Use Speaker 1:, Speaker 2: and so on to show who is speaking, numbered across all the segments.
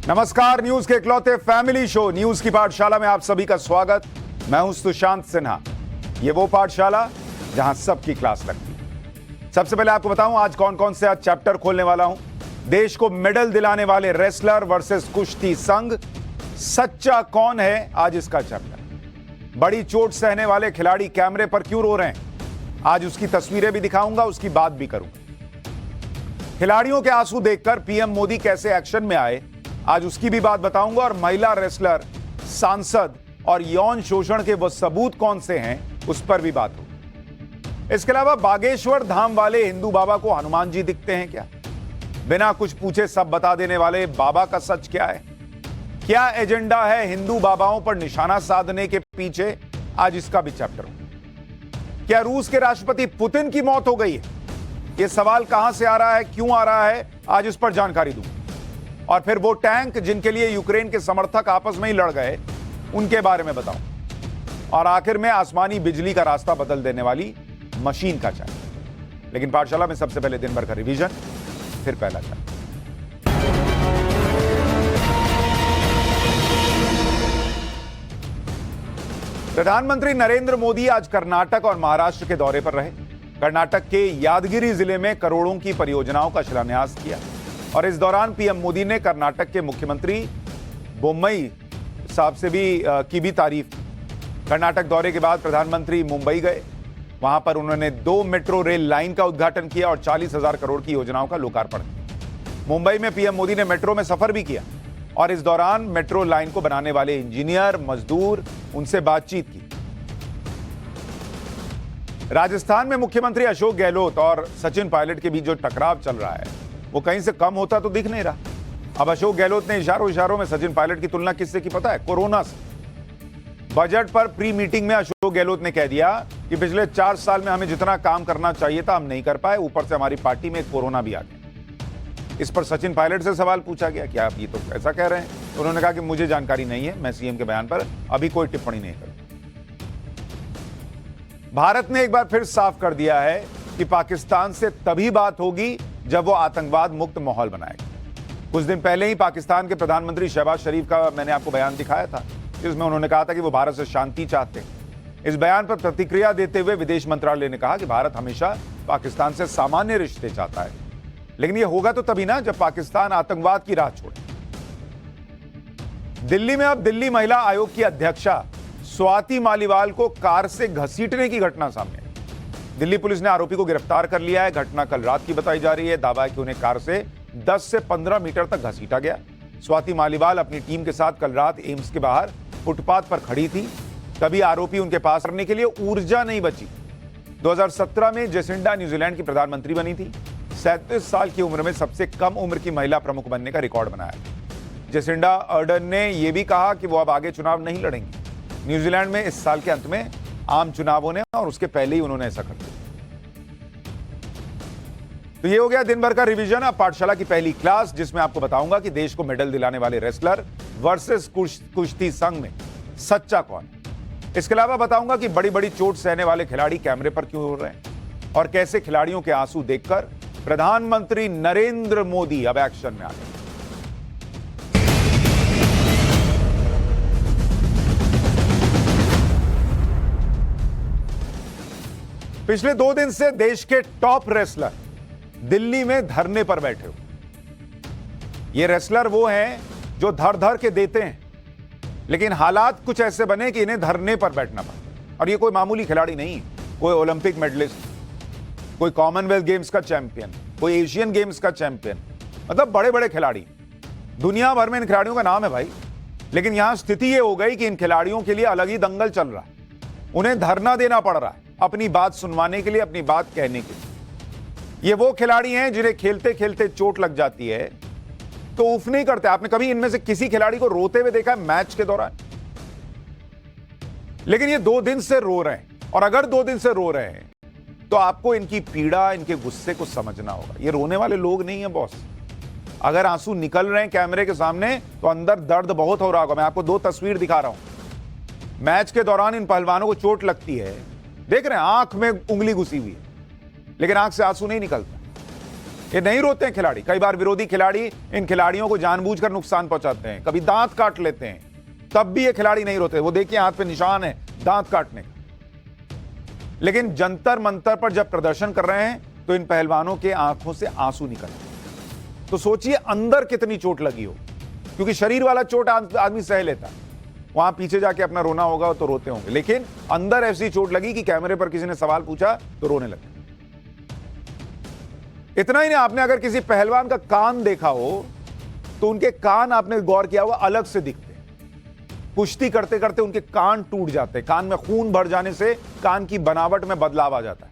Speaker 1: नमस्कार, न्यूज के इकलौते फैमिली शो न्यूज की पाठशाला में आप सभी का स्वागत। मैं हूं सुशांत सिन्हा। ये वो पाठशाला जहां सबकी क्लास लगती है। सबसे पहले आपको बताऊं आज कौन कौन से आज चैप्टर खोलने वाला हूं। देश को मेडल दिलाने वाले रेसलर वर्सेस कुश्ती संघ, सच्चा कौन है, आज इसका चैप्टर। बड़ी चोट सहने वाले खिलाड़ी कैमरे पर क्यों रो रहे हैं, आज उसकी तस्वीरें भी दिखाऊंगा, उसकी बात भी करूंगा। खिलाड़ियों के आंसू देखकर पीएम मोदी कैसे एक्शन में आए, आज उसकी भी बात बताऊंगा। और महिला रेसलर, सांसद और यौन शोषण के वो सबूत कौन से हैं, उस पर भी बात होगी। इसके अलावा बागेश्वर धाम वाले हिंदू बाबा को हनुमान जी दिखते हैं क्या? बिना कुछ पूछे सब बता देने वाले बाबा का सच क्या है? क्या एजेंडा है हिंदू बाबाओं पर निशाना साधने के पीछे, आज इसका भी चैप्टर होगा। क्या रूस के राष्ट्रपति पुतिन की मौत हो गई है? यह सवाल कहां से आ रहा है, क्यों आ रहा है, आज इस पर जानकारी दूंगा। और फिर वो टैंक जिनके लिए यूक्रेन के समर्थक आपस में ही लड़ गए, उनके बारे में बताऊं। और आखिर में आसमानी बिजली का रास्ता बदल देने वाली मशीन का चैप्टर। लेकिन पाठशाला में सबसे पहले दिन भर का रिवीजन, फिर पहला चैप्टर। प्रधानमंत्री नरेंद्र मोदी आज कर्नाटक और महाराष्ट्र के दौरे पर रहे। कर्नाटक के यादगिरी जिले में करोड़ों की परियोजनाओं का शिलान्यास किया और इस दौरान पीएम मोदी ने कर्नाटक के मुख्यमंत्री बोम्मई साहब से की भी तारीफ की। कर्नाटक दौरे के बाद प्रधानमंत्री मुंबई गए। वहां पर उन्होंने 2 मेट्रो रेल लाइन का उद्घाटन किया और 40,000 करोड़ की योजनाओं का लोकार्पण किया। मुंबई में पीएम मोदी ने मेट्रो में सफर भी किया और इस दौरान मेट्रो लाइन को बनाने वाले इंजीनियर, मजदूर, उनसे बातचीत की। राजस्थान में मुख्यमंत्री अशोक गहलोत और सचिन पायलट के बीच जो टकराव चल रहा है, वो कहीं से कम होता तो दिख नहीं रहा। अब अशोक गहलोत ने इशारों में सचिन पायलट की तुलना किससे की पता है? कोरोना से। बजट पर प्री मीटिंग में अशोक गहलोत ने कह दिया कि पिछले 4 साल में हमें जितना काम करना चाहिए था हम नहीं कर पाए, ऊपर से हमारी पार्टी में कोरोना भी आ गया। इस पर सचिन पायलट से सवाल पूछा गया कि आप ये तो ऐसा कह रहे हैं, तो उन्होंने कहा कि मुझे जानकारी नहीं है, मैं सीएम के बयान पर अभी कोई टिप्पणी नहीं करूंगा। भारत ने एक बार फिर साफ कर दिया है कि पाकिस्तान से तभी बात होगी जब वो आतंकवाद मुक्त माहौल बनाएगा। कुछ दिन पहले ही पाकिस्तान के प्रधानमंत्री शहबाज शरीफ का मैंने आपको बयान दिखाया था, जिसमें उन्होंने कहा था कि वो भारत से शांति चाहते हैं। इस बयान पर प्रतिक्रिया देते हुए विदेश मंत्रालय ने कहा कि भारत हमेशा पाकिस्तान से सामान्य रिश्ते चाहता है, लेकिन ये होगा तो तभी ना जब पाकिस्तान आतंकवाद की राह छोड़े। दिल्ली में अब दिल्ली महिला आयोग की अध्यक्षा स्वाति मालीवाल को कार से घसीटने की घटना सामने आई। दिल्ली पुलिस ने आरोपी को गिरफ्तार कर लिया है। घटना कल रात की बताई जा रही है। दावा है कि उन्हें कार से 10 से 15 मीटर तक घसीटा गया। स्वाति मालीवाल अपनी टीम के साथ कल रात एम्स के बाहर फुटपाथ पर खड़ी थी, तभी आरोपी उनके पास करने के लिए ऊर्जा नहीं बची। 2017 में जेसिंडा न्यूजीलैंड की प्रधानमंत्री बनी थी। 37 साल की उम्र में सबसे कम उम्र की महिला प्रमुख बनने का रिकॉर्ड बनाया। जेसिंडा अर्डर्न ने यह भी कहा कि वो अब आगे चुनाव नहीं लड़ेंगी। न्यूजीलैंड में इस साल के अंत में आम चुनाव होने और उसके पहले ही उन्होंने ऐसा कर दिया। तो ये हो गया दिन भर का रिवीजन। अब पाठशाला की पहली क्लास, जिसमें आपको बताऊंगा कि देश को मेडल दिलाने वाले रेसलर वर्सेस कुश्ती संघ में सच्चा कौन है। इसके अलावा बताऊंगा कि बड़ी बड़ी चोट सहने वाले खिलाड़ी कैमरे पर क्यों हो रहे हैं और कैसे खिलाड़ियों के आंसू देखकर प्रधानमंत्री नरेंद्र मोदी अब एक्शन में आ गए। पिछले 2 दिन से देश के टॉप रेसलर दिल्ली में धरने पर बैठे हो। ये रेसलर वो हैं जो धर के देते हैं, लेकिन हालात कुछ ऐसे बने कि इन्हें धरने पर बैठना पड़ा। और ये कोई मामूली खिलाड़ी नहीं है, कोई ओलंपिक मेडलिस्ट, कोई कॉमनवेल्थ गेम्स का चैंपियन, कोई एशियन गेम्स का चैंपियन, मतलब बड़े बड़े खिलाड़ी। दुनिया भर में इन खिलाड़ियों का नाम है भाई, लेकिन यहां स्थिति ये हो गई कि इन खिलाड़ियों के लिए अलग ही दंगल चल रहा है। उन्हें धरना देना पड़ रहा है अपनी बात सुनवाने के लिए, अपनी बात कहने के लिए। ये वो खिलाड़ी हैं जिन्हें खेलते खेलते चोट लग जाती है तो उफ नहीं करते। आपने कभी इनमें से किसी खिलाड़ी को रोते हुए देखा है मैच के दौरान? लेकिन ये 2 दिन से रो रहे हैं, और अगर 2 दिन से रो रहे हैं तो आपको इनकी पीड़ा, इनके गुस्से को समझना होगा। ये रोने वाले लोग नहीं है बॉस। अगर आंसू निकल रहे हैं कैमरे के सामने तो अंदर दर्द बहुत हो रहा होगा। मैं आपको 2 तस्वीर दिखा रहा हूं। मैच के दौरान इन पहलवानों को चोट लगती है, देख रहे हैं आंख में उंगली घुसी हुई है, लेकिन आंख से आंसू नहीं निकलता। ये नहीं रोते हैं खिलाड़ी। कई बार विरोधी खिलाड़ी इन खिलाड़ियों को जानबूझकर नुकसान पहुंचाते हैं, कभी दांत काट लेते हैं, तब भी ये खिलाड़ी नहीं रोते। वो देखिए हाथ पे निशान है दांत काटने का। लेकिन जंतर मंतर पर जब प्रदर्शन कर रहे हैं तो इन पहलवानों के आंखों से आंसू निकल रहे हैं। तो सोचिए अंदर कितनी चोट लगी हो, क्योंकि शरीर वाला चोट आदमी सह लेता है, वहां पीछे जाके अपना रोना होगा तो रोते होंगे, लेकिन अंदर ऐसी चोट लगी कि कैमरे पर किसी ने सवाल पूछा तो रोने लगे। इतना ही नहीं, आपने अगर किसी पहलवान का कान देखा हो तो उनके कान आपने गौर किया होगा अलग से दिखते। कुश्ती करते करते उनके कान टूट जाते, कान में खून भर जाने से कान की बनावट में बदलाव आ जाता है।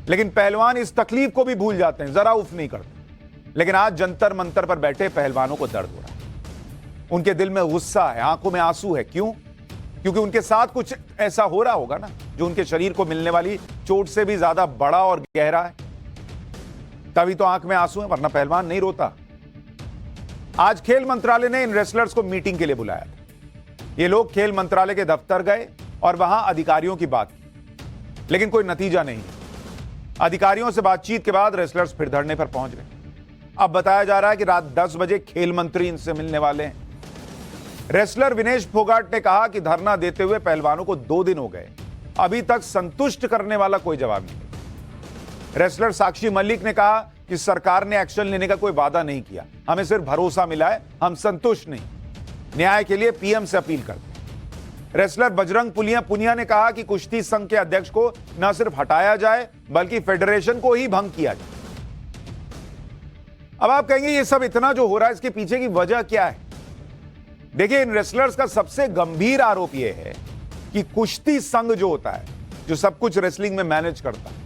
Speaker 1: लेकिन पहलवान इस तकलीफ को भी भूल जाते हैं, जरा उफ नहीं करते। लेकिन आज जंतर मंतर पर बैठे पहलवानों को दर्द हो रहा है, उनके दिल में गुस्सा है, आंखों में आंसू है। क्यों? क्योंकि उनके साथ कुछ ऐसा हो रहा होगा ना जो उनके शरीर को मिलने वाली चोट से भी ज्यादा बड़ा और गहरा है, तभी तो आंख में आंसू है, वरना पहलवान नहीं रोता। आज खेल मंत्रालय ने इन रेसलर्स को मीटिंग के लिए बुलाया था। ये लोग खेल मंत्रालय के दफ्तर गए और वहां अधिकारियों की बात की, लेकिन कोई नतीजा नहीं। अधिकारियों से बातचीत के बाद रेसलर्स फिर धरने पर पहुंच गए। अब बताया जा रहा है कि रात 10 बजे खेल मंत्री इनसे मिलने वाले हैं। रेसलर विनेश फोगाट ने कहा कि धरना देते हुए पहलवानों को 2 दिन हो गए, अभी तक संतुष्ट करने वाला कोई जवाब नहीं। रेसलर साक्षी मलिक ने कहा कि सरकार ने एक्शन लेने का कोई वादा नहीं किया, हमें सिर्फ भरोसा मिला है, हम संतुष्ट नहीं, न्याय के लिए पीएम से अपील करते हैं। रेसलर बजरंग पुनिया ने कहा कि कुश्ती संघ के अध्यक्ष को न सिर्फ हटाया जाए बल्कि फेडरेशन को ही भंग किया जाए। अब आप कहेंगे ये सब इतना जो हो रहा है इसके पीछे की वजह क्या है? देखिए, इन रेसलर्स का सबसे गंभीर आरोप यह है कि कुश्ती संघ जो होता है, जो सब कुछ रेसलिंग में मैनेज करता है,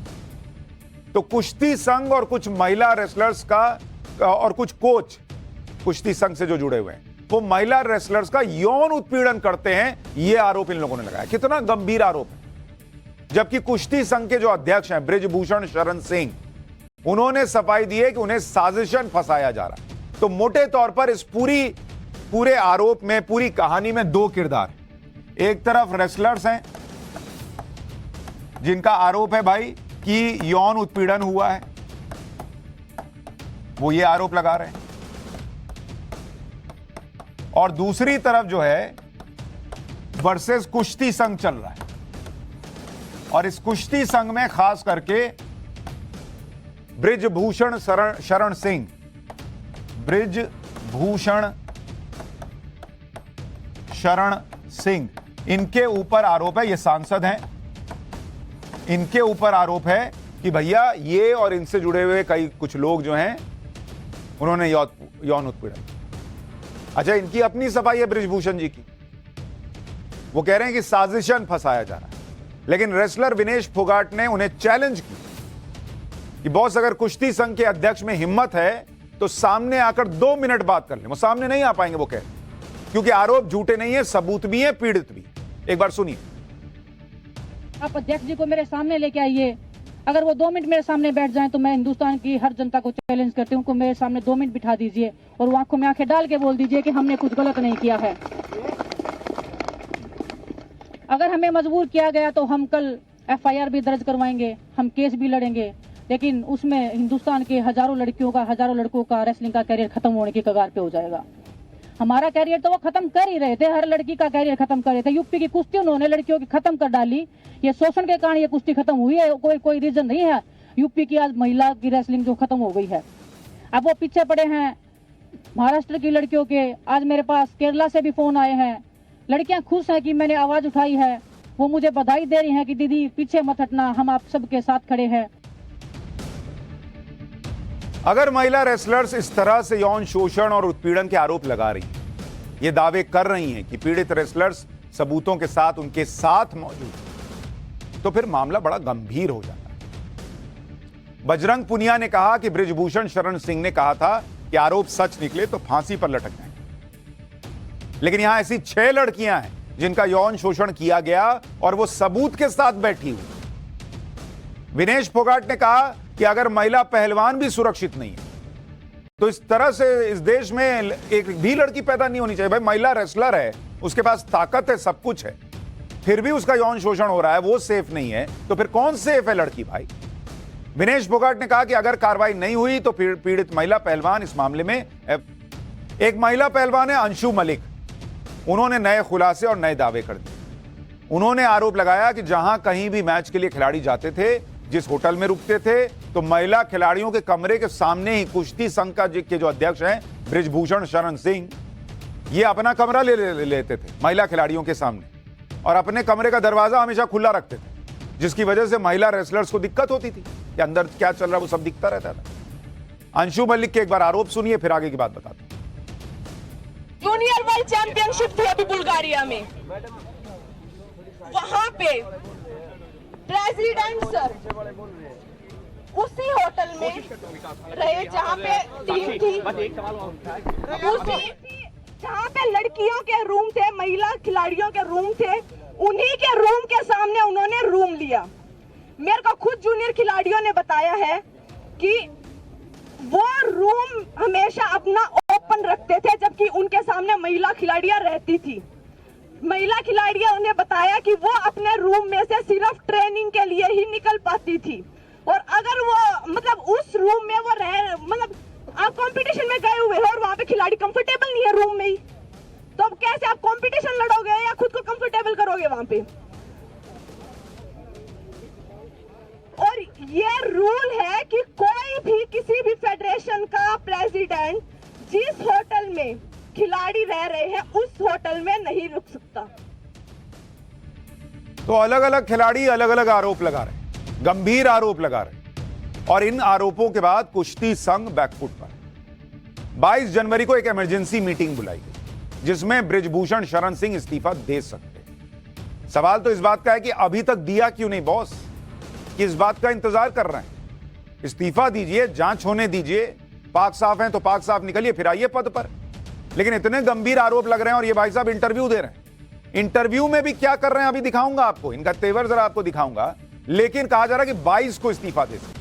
Speaker 1: तो कुश्ती संघ और कुछ महिला रेसलर्स का और कुछ कोच कुश्ती संघ से जो जुड़े हुए हैं, वो महिला रेसलर्स का यौन उत्पीड़न करते हैं। यह आरोप इन लोगों ने लगाया। कितना गंभीर आरोप है। जबकि कुश्ती संघ के जो अध्यक्ष हैं बृजभूषण शरण सिंह, उन्होंने सफाई दी है कि उन्हें साजिशन फंसाया जा रहा है। तो मोटे तौर पर इस पूरे आरोप में, पूरी कहानी में 2 किरदार हैं। एक तरफ रेसलर्स हैं जिनका आरोप है भाई कि यौन उत्पीड़न हुआ है, वो ये आरोप लगा रहे हैं, और दूसरी तरफ जो है वर्सेस कुश्ती संघ चल रहा है। और इस कुश्ती संघ में खास करके बृजभूषण शरण सिंह, इनके ऊपर आरोप है, ये सांसद हैं, इनके ऊपर आरोप है कि भैया ये और इनसे जुड़े हुए कुछ लोग जो हैं उन्होंने यौन उत्पीड़न। अच्छा, इनकी अपनी सफाई है बृजभूषण जी की, वो कह रहे हैं कि साजिशन फंसाया जा रहा है। लेकिन रेसलर विनेश फोगाट ने उन्हें चैलेंज की कि बॉस, अगर कुश्ती संघ के अध्यक्ष में हिम्मत है तो सामने आकर 2 मिनट बात कर लें। वो सामने नहीं आ पाएंगे, वो कह रहे हैं, क्योंकि आरोप झूठे नहीं है, सबूत भी है, पीड़ित भी। एक बार सुनिए।
Speaker 2: आप अध्यक्ष जी को मेरे सामने लेके आइए, अगर वो 2 मिनट मेरे सामने बैठ जाएं तो मैं हिंदुस्तान की हर जनता को चैलेंज करती हूँ, उनको मेरे सामने 2 मिनट बिठा दीजिए और वो आंखों में आंखें डाल के बोल दीजिए कि हमने कुछ गलत नहीं किया है। अगर हमें मजबूर किया गया तो हम कल FIR भी दर्ज करवाएंगे, हम केस भी लड़ेंगे, लेकिन उसमें हिंदुस्तान के हजारों लड़कों का रेसलिंग का कैरियर खत्म होने की कगार पे हो जाएगा। हमारा कैरियर तो वो खत्म कर ही रहे थे, हर लड़की का कैरियर खत्म कर रहे थे। यूपी की कुश्ती उन्होंने लड़कियों की खत्म कर डाली, ये शोषण के कारण ये कुश्ती खत्म हुई है, कोई रीजन नहीं है यूपी की आज महिला की रेसलिंग जो खत्म हो गई है। अब वो पीछे पड़े हैं महाराष्ट्र की लड़कियों के। आज मेरे पास केरला से भी फोन आए हैं, लड़कियां खुश हैं कि मैंने आवाज उठाई है, वो मुझे बधाई दे रही हैं कि दीदी पीछे मत हटना, हम आप सबके साथ खड़े हैं।
Speaker 1: अगर महिला रेसलर्स इस तरह से यौन शोषण और उत्पीड़न के आरोप लगा रही हैं, ये दावे कर रही हैं कि पीड़ित रेसलर्स सबूतों के साथ उनके साथ मौजूद हैं, तो फिर मामला बड़ा गंभीर हो जाता है। बजरंग पुनिया ने कहा कि बृजभूषण शरण सिंह ने कहा था कि आरोप सच निकले तो फांसी पर लटक जाएंगे। लेकिन यहां ऐसी 6 लड़कियां हैं जिनका यौन शोषण किया गया और वो सबूत के साथ बैठी हुई। विनेश फोगाट ने कहा कि अगर महिला पहलवान भी सुरक्षित नहीं है तो इस तरह से इस देश में एक भी लड़की पैदा नहीं होनी चाहिए। भाई, महिला रेसलर है, उसके पास ताकत है, सब कुछ है, फिर भी उसका यौन शोषण हो रहा है, वो सेफ नहीं है, तो फिर कौन सेफ है लड़की? भाई, विनेश फोगाट ने कहा कि अगर कार्रवाई नहीं हुई तो पीड़ित महिला पहलवान इस मामले में एक महिला पहलवान है अंशु मलिक, उन्होंने नए खुलासे और नए दावे कर दिए। उन्होंने आरोप लगाया कि जहां कहीं भी मैच के लिए खिलाड़ी जाते थे, जिस होटल में रुकते थे, तो महिला खिलाड़ियों के कमरे के सामने ही कुश्ती संघ के जो अध्यक्ष हैं बृजभूषण शरण सिंह, ये अपना कमरा लेते थे महिला खिलाड़ियों के सामने और अपने कमरे का दरवाजा हमेशा खुला रखते थे, जिसकी वजह से महिला रेसलर्स को दिक्कत होती थी कि अंदर क्या चल रहा है वो सब दिखता रहता था। अंशु मलिक के एक बार आरोप सुनिए, फिर आगे की बात बताते हैं।
Speaker 3: जूनियर वर्ल्ड चैंपियनशिप थी अभी बुल्गारिया में, वहां पे प्रेसिडेंट सर उसी होटल में रहे जहां पे टीम थी, उसी जहां पे लड़कियों के रूम थे, महिला खिलाड़ियों के रूम थे, उन्हीं के रूम के सामने उन्होंने रूम लिया। मेरे को खुद जूनियर खिलाड़ियों ने बताया है कि वो रूम हमेशा अपना ओपन रखते थे, जबकि उनके सामने महिला खिलाड़ियां रहती थी। महिला खिलाड़ियां उन्हें बताया कि वो अपने रूम में से सिर्फ ट्रेनिंग के लिए ही निकल पाती थी, और अगर वो मतलब उस रूम में वो रह मतलब आप कंपटीशन में गए हुए हो और वहां पे खिलाड़ी कंफर्टेबल नहीं है रूम में ही, तो अब कैसे आप कंपटीशन लड़ोगे या खुद को कंफर्टेबल करोगे वहां पे? और ये रूल है कि कोई भी किसी भी फेडरेशन का प्रेसिडेंट जिस होटल में खिलाड़ी रह रहे हैं उस होटल में नहीं रुक सकता।
Speaker 1: तो अलग अलग खिलाड़ी अलग अलग आरोप लगा रहे, गंभीर आरोप लगा रहे, और इन आरोपों के बाद कुश्ती संघ बैकफुट पर। 22 जनवरी को एक इमरजेंसी मीटिंग बुलाई गई जिसमें बृजभूषण शरण सिंह इस्तीफा दे सकते। सवाल तो इस बात का है कि अभी तक दिया क्यों नहीं बॉस, कि इस बात का इंतजार कर रहे हैं। इस्तीफा दीजिए, जांच होने दीजिए, पाक साफ हैं तो पाक साफ निकलिए, फिर आइए पद पर। लेकिन इतने गंभीर आरोप लग रहे हैं और ये भाई साहब इंटरव्यू दे रहे हैं। इंटरव्यू में भी क्या कर रहे हैं अभी दिखाऊंगा आपको, इनका तेवर जरा आपको दिखाऊंगा। लेकिन कहा जा रहा है कि 22 को इस्तीफा दे सकते।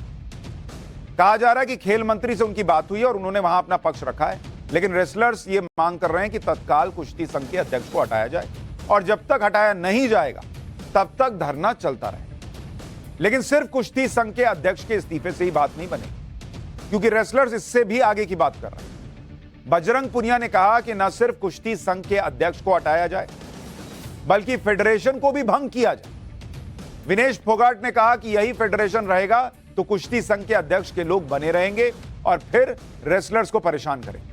Speaker 1: कहा जा रहा है कि खेल मंत्री से उनकी बात हुई और उन्होंने वहां अपना पक्ष रखा है, लेकिन रेसलर्स ये मांग कर रहे हैं कि तत्काल कुश्ती संघ के अध्यक्ष को हटाया जाए, और जब तक हटाया नहीं जाएगा तब तक धरना चलता रहे। लेकिन सिर्फ कुश्ती संघ के अध्यक्ष के इस्तीफे से ही बात नहीं बनेगी, क्योंकि रेसलर्स इससे भी आगे की बात कर रहे हैं। बजरंग पुनिया ने कहा कि न सिर्फ कुश्ती संघ के अध्यक्ष को हटाया जाए बल्कि फेडरेशन को भी भंग किया जाए। विनेश फोगाट ने कहा कि यही फेडरेशन रहेगा तो कुश्ती संघ के अध्यक्ष के लोग बने रहेंगे और फिर रेसलर्स को परेशान करेंगे।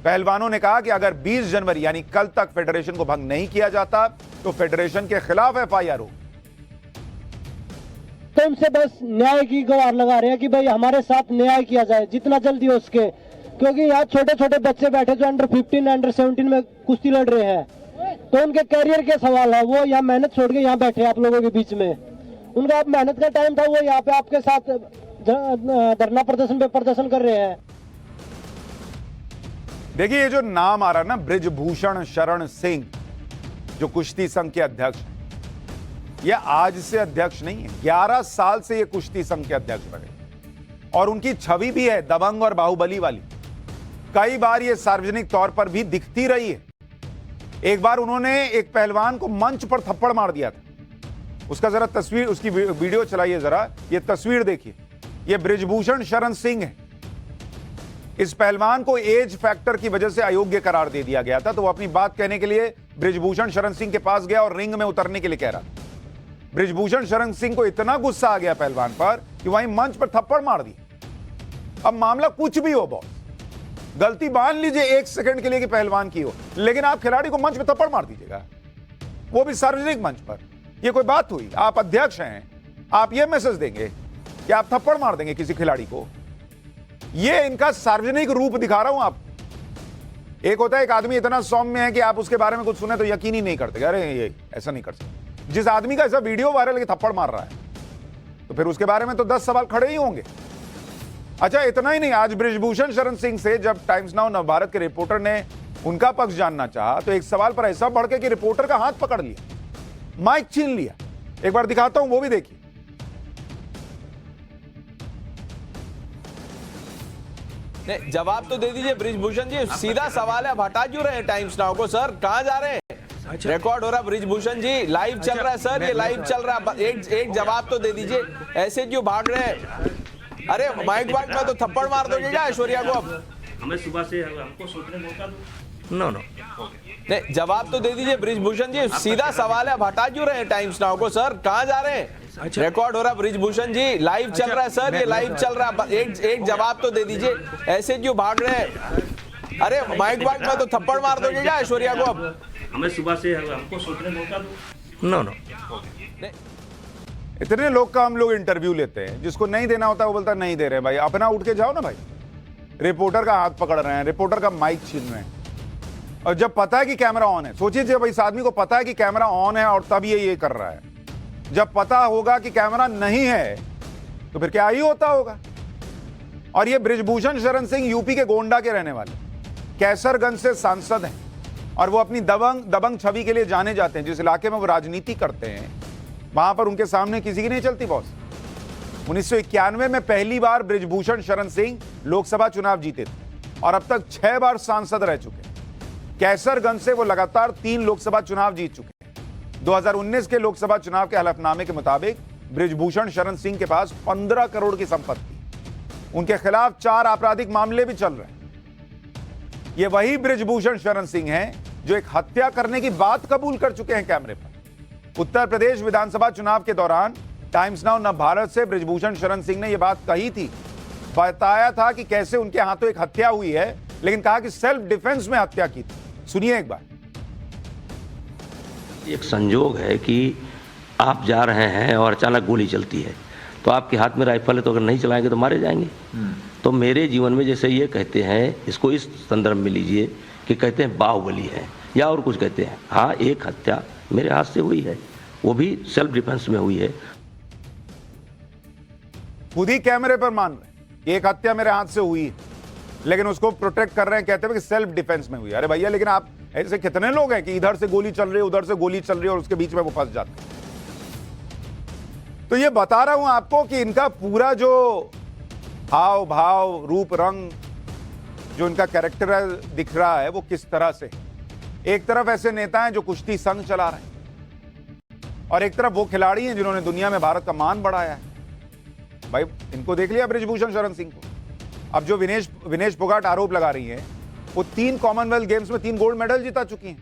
Speaker 1: पहलवानों ने कहा कि अगर 20 जनवरी यानी कल तक फेडरेशन को भंग नहीं किया जाता तो फेडरेशन के खिलाफ एफआईआर हो।
Speaker 4: तो उनसे बस न्याय की गुहार लगा रहे हैं कि भाई हमारे साथ न्याय किया जाए जितना जल्दी हो सके, क्योंकि यहाँ छोटे छोटे बच्चे बैठे जो अंडर 15 अंडर 17 में कुश्ती लड़ रहे हैं, तो उनके कैरियर के सवाल है। वो यहाँ मेहनत छोड़ के यहाँ बैठे आप लोगों के बीच में, उनका आप मेहनत का टाइम था, वो यहाँ पे आपके साथ धरना प्रदर्शन पे प्रदर्शन कर रहे हैं।
Speaker 1: देखिए ये जो नाम आ रहा है ना, बृजभूषण शरण सिंह, जो कुश्ती संघ के अध्यक्ष हैं, ये आज से अध्यक्ष नहीं है, 11 साल से ये कुश्ती संघ के अध्यक्ष बने और उनकी छवि भी है दबंग और बाहुबली वाली। कई बार ये सार्वजनिक तौर पर भी दिखती रही है। एक बार उन्होंने एक पहलवान को मंच पर थप्पड़ मार दिया था, उसका जरा तस्वीर, उसकी वीडियो चलाइए जरा, ये तस्वीर देखिए। ये बृजभूषण शरण सिंह है। इस पहलवान को एज फैक्टर की वजह से अयोग्य करार दे दिया गया था, तो वो अपनी बात कहने के लिए बृजभूषण शरण सिंह के पास गया और रिंग में उतरने के लिए कह रहा था। बृजभूषण शरण सिंह को इतना गुस्सा आ गया पहलवान पर कि वहीं मंच पर थप्पड़ मार दी। अब मामला कुछ भी हो बॉस, गलती मान लीजिए 1 सेकंड के लिए कि पहलवान की हो, लेकिन आप खिलाड़ी को मंच पर थप्पड़ मार दीजिएगा, वो भी सार्वजनिक मंच पर। ये कोई बात हुई? आप अध्यक्ष हैं, आप ये मैसेज देंगे कि आप थप्पड़ मार देंगे किसी खिलाड़ी को? ये इनका सार्वजनिक रूप दिखा रहा हूं आप। एक होता है एक आदमी इतना सौम्य है कि आप उसके बारे में कुछ सुने तो यकीन ही नहीं करते, अरे ये ऐसा नहीं कर सकते। जिस आदमी का ऐसा वीडियो वायरल है थप्पड़ मार रहा है, तो फिर उसके बारे में तो 10 सवाल खड़े ही होंगे। अच्छा इतना ही नहीं, आज बृजभूषण शरण सिंह से जब टाइम्स नाउ नवभारत के रिपोर्टर ने उनका पक्ष जानना चाहा तो एक सवाल पर ऐसा भड़के कि रिपोर्टर का हाथ पकड़ लिया, माइक छीन लिया। एक बार दिखाता हूं, वो भी देखिए।
Speaker 5: जवाब तो दे दीजिए बृजभूषण जी, सीधा सवाल है, आप हटा क्यों रहे हैं टाइम्स नाउ को? सर कहां जा रहे हैं? रिकॉर्ड हो रहा बृजभूषण जी, लाइव चल रहा है सर, ये लाइव चल रहा है। एक जवाब तो दे दीजिए, ऐसे क्यों भाग रहे हैं? अरे माइक वाइक में तो थप्पड़ मार दोगे क्या ऐश्वर्या को अब?
Speaker 6: हमें सुबह से हमको सोचने का मौका दो। नो
Speaker 5: नहीं, जवाब तो दे दीजिए बृजभूषण जी, सीधा सवाल है, आप हटा क्यों रहे हैं टाइम्स नाउ को? सर कहाँ जा रहे हैं? रिकॉर्ड हो रहा है बृजभूषण जी, लाइव चल रहा है सर, ये लाइव चल रहा है। एक जवाब तो दे दीजिए, ऐसे क्यों भाग रहे हैं? अरे माइक वाइक में तो थप्पड़ मार दोगे क्या ऐश्वर्या को अब?
Speaker 6: हमें सुबह से हमको सोचने का मौका दो। नो
Speaker 1: इतने लोग का हम लोग इंटरव्यू लेते हैं, जिसको नहीं देना होता वो बोलता नहीं दे रहे। भाई अपना उठ के जाओ ना भाई। रिपोर्टर का हाथ पकड़ रहे हैं, रिपोर्टर का माइक छीन रहे हैं, और जब पता है कि कैमरा ऑन है, सोचिए जब इस आदमी को पता है कि कैमरा ऑन है और तब ये कर रहा है, जब पता होगा कि कैमरा नहीं है तो फिर क्या ही होता होगा। और ये बृजभूषण शरण सिंह यूपी के गोंडा के रहने वाले, कैसरगंज से सांसद हैं, और वो अपनी दबंग छवि के लिए जाने जाते हैं। जिस इलाके में वो राजनीति करते हैं वहां पर उनके सामने किसी की नहीं चलती बॉस। 1991 में पहली बार बृजभूषण शरण सिंह लोकसभा चुनाव जीते थे और अब तक 6 बार सांसद रह चुके हैं। कैसरगंज से वो लगातार 3 लोकसभा चुनाव जीत चुके हैं। 2019 के लोकसभा चुनाव के हलफनामे के मुताबिक बृजभूषण शरण सिंह के पास 15 करोड़ की संपत्ति, उनके खिलाफ 4 आपराधिक मामले भी चल रहे हैं। ये वही बृजभूषण शरण सिंह हैं जो एक हत्या करने की बात कबूल कर चुके हैं कैमरे पर। उत्तर प्रदेश विधानसभा चुनाव के दौरान टाइम्स नाउ नवभारत से बृजभूषण शरण सिंह ने यह बात कही थी, बताया था कि कैसे उनके हाथों एक हत्या हुई है, लेकिन कहा कि सेल्फ डिफेंस में हत्या की थी। सुनिए एक बार।
Speaker 6: एक संजोग है कि आप जा रहे हैं और अचानक गोली चलती है, तो आपके हाथ में राइफल है, तो अगर नहीं चलाएंगे तो मारे जाएंगे। तो मेरे जीवन में जैसे ये कहते हैं, इसको इस संदर्भ में लीजिए कि कहते हैं बाहुबली है या और कुछ कहते हैं। हाँ, एक हत्या मेरे हाथ से हुई है, वो भी सेल्फ डिफेंस में हुई है।
Speaker 1: खुद ही कैमरे पर मान रहे एक हत्या मेरे हाथ से हुई है, लेकिन उसको प्रोटेक्ट कर रहे हैं, कहते हैं कि सेल्फ डिफेंस में हुई। अरे भैया, लेकिन आप ऐसे कितने लोग हैं कि इधर से गोली चल रही है, उधर से गोली चल रही है और उसके बीच में वो फंस जाते हैं। तो ये बता रहा हूं आपको कि इनका पूरा जो हाव भाव, रूप रंग, जो इनका कैरेक्टर है, दिख रहा है वो किस तरह से। एक तरफ ऐसे नेता हैं जो कुश्ती संघ चला रहे हैं और एक तरफ वो खिलाड़ी हैं जिन्होंने दुनिया में भारत का मान बढ़ाया है। भाई इनको देख लिया बृजभूषण शरण सिंह को। अब जो विनेश फोगाट आरोप लगा रही हैं, वो 3 कॉमनवेल्थ गेम्स में 3 गोल्ड मेडल जीता चुकी हैं,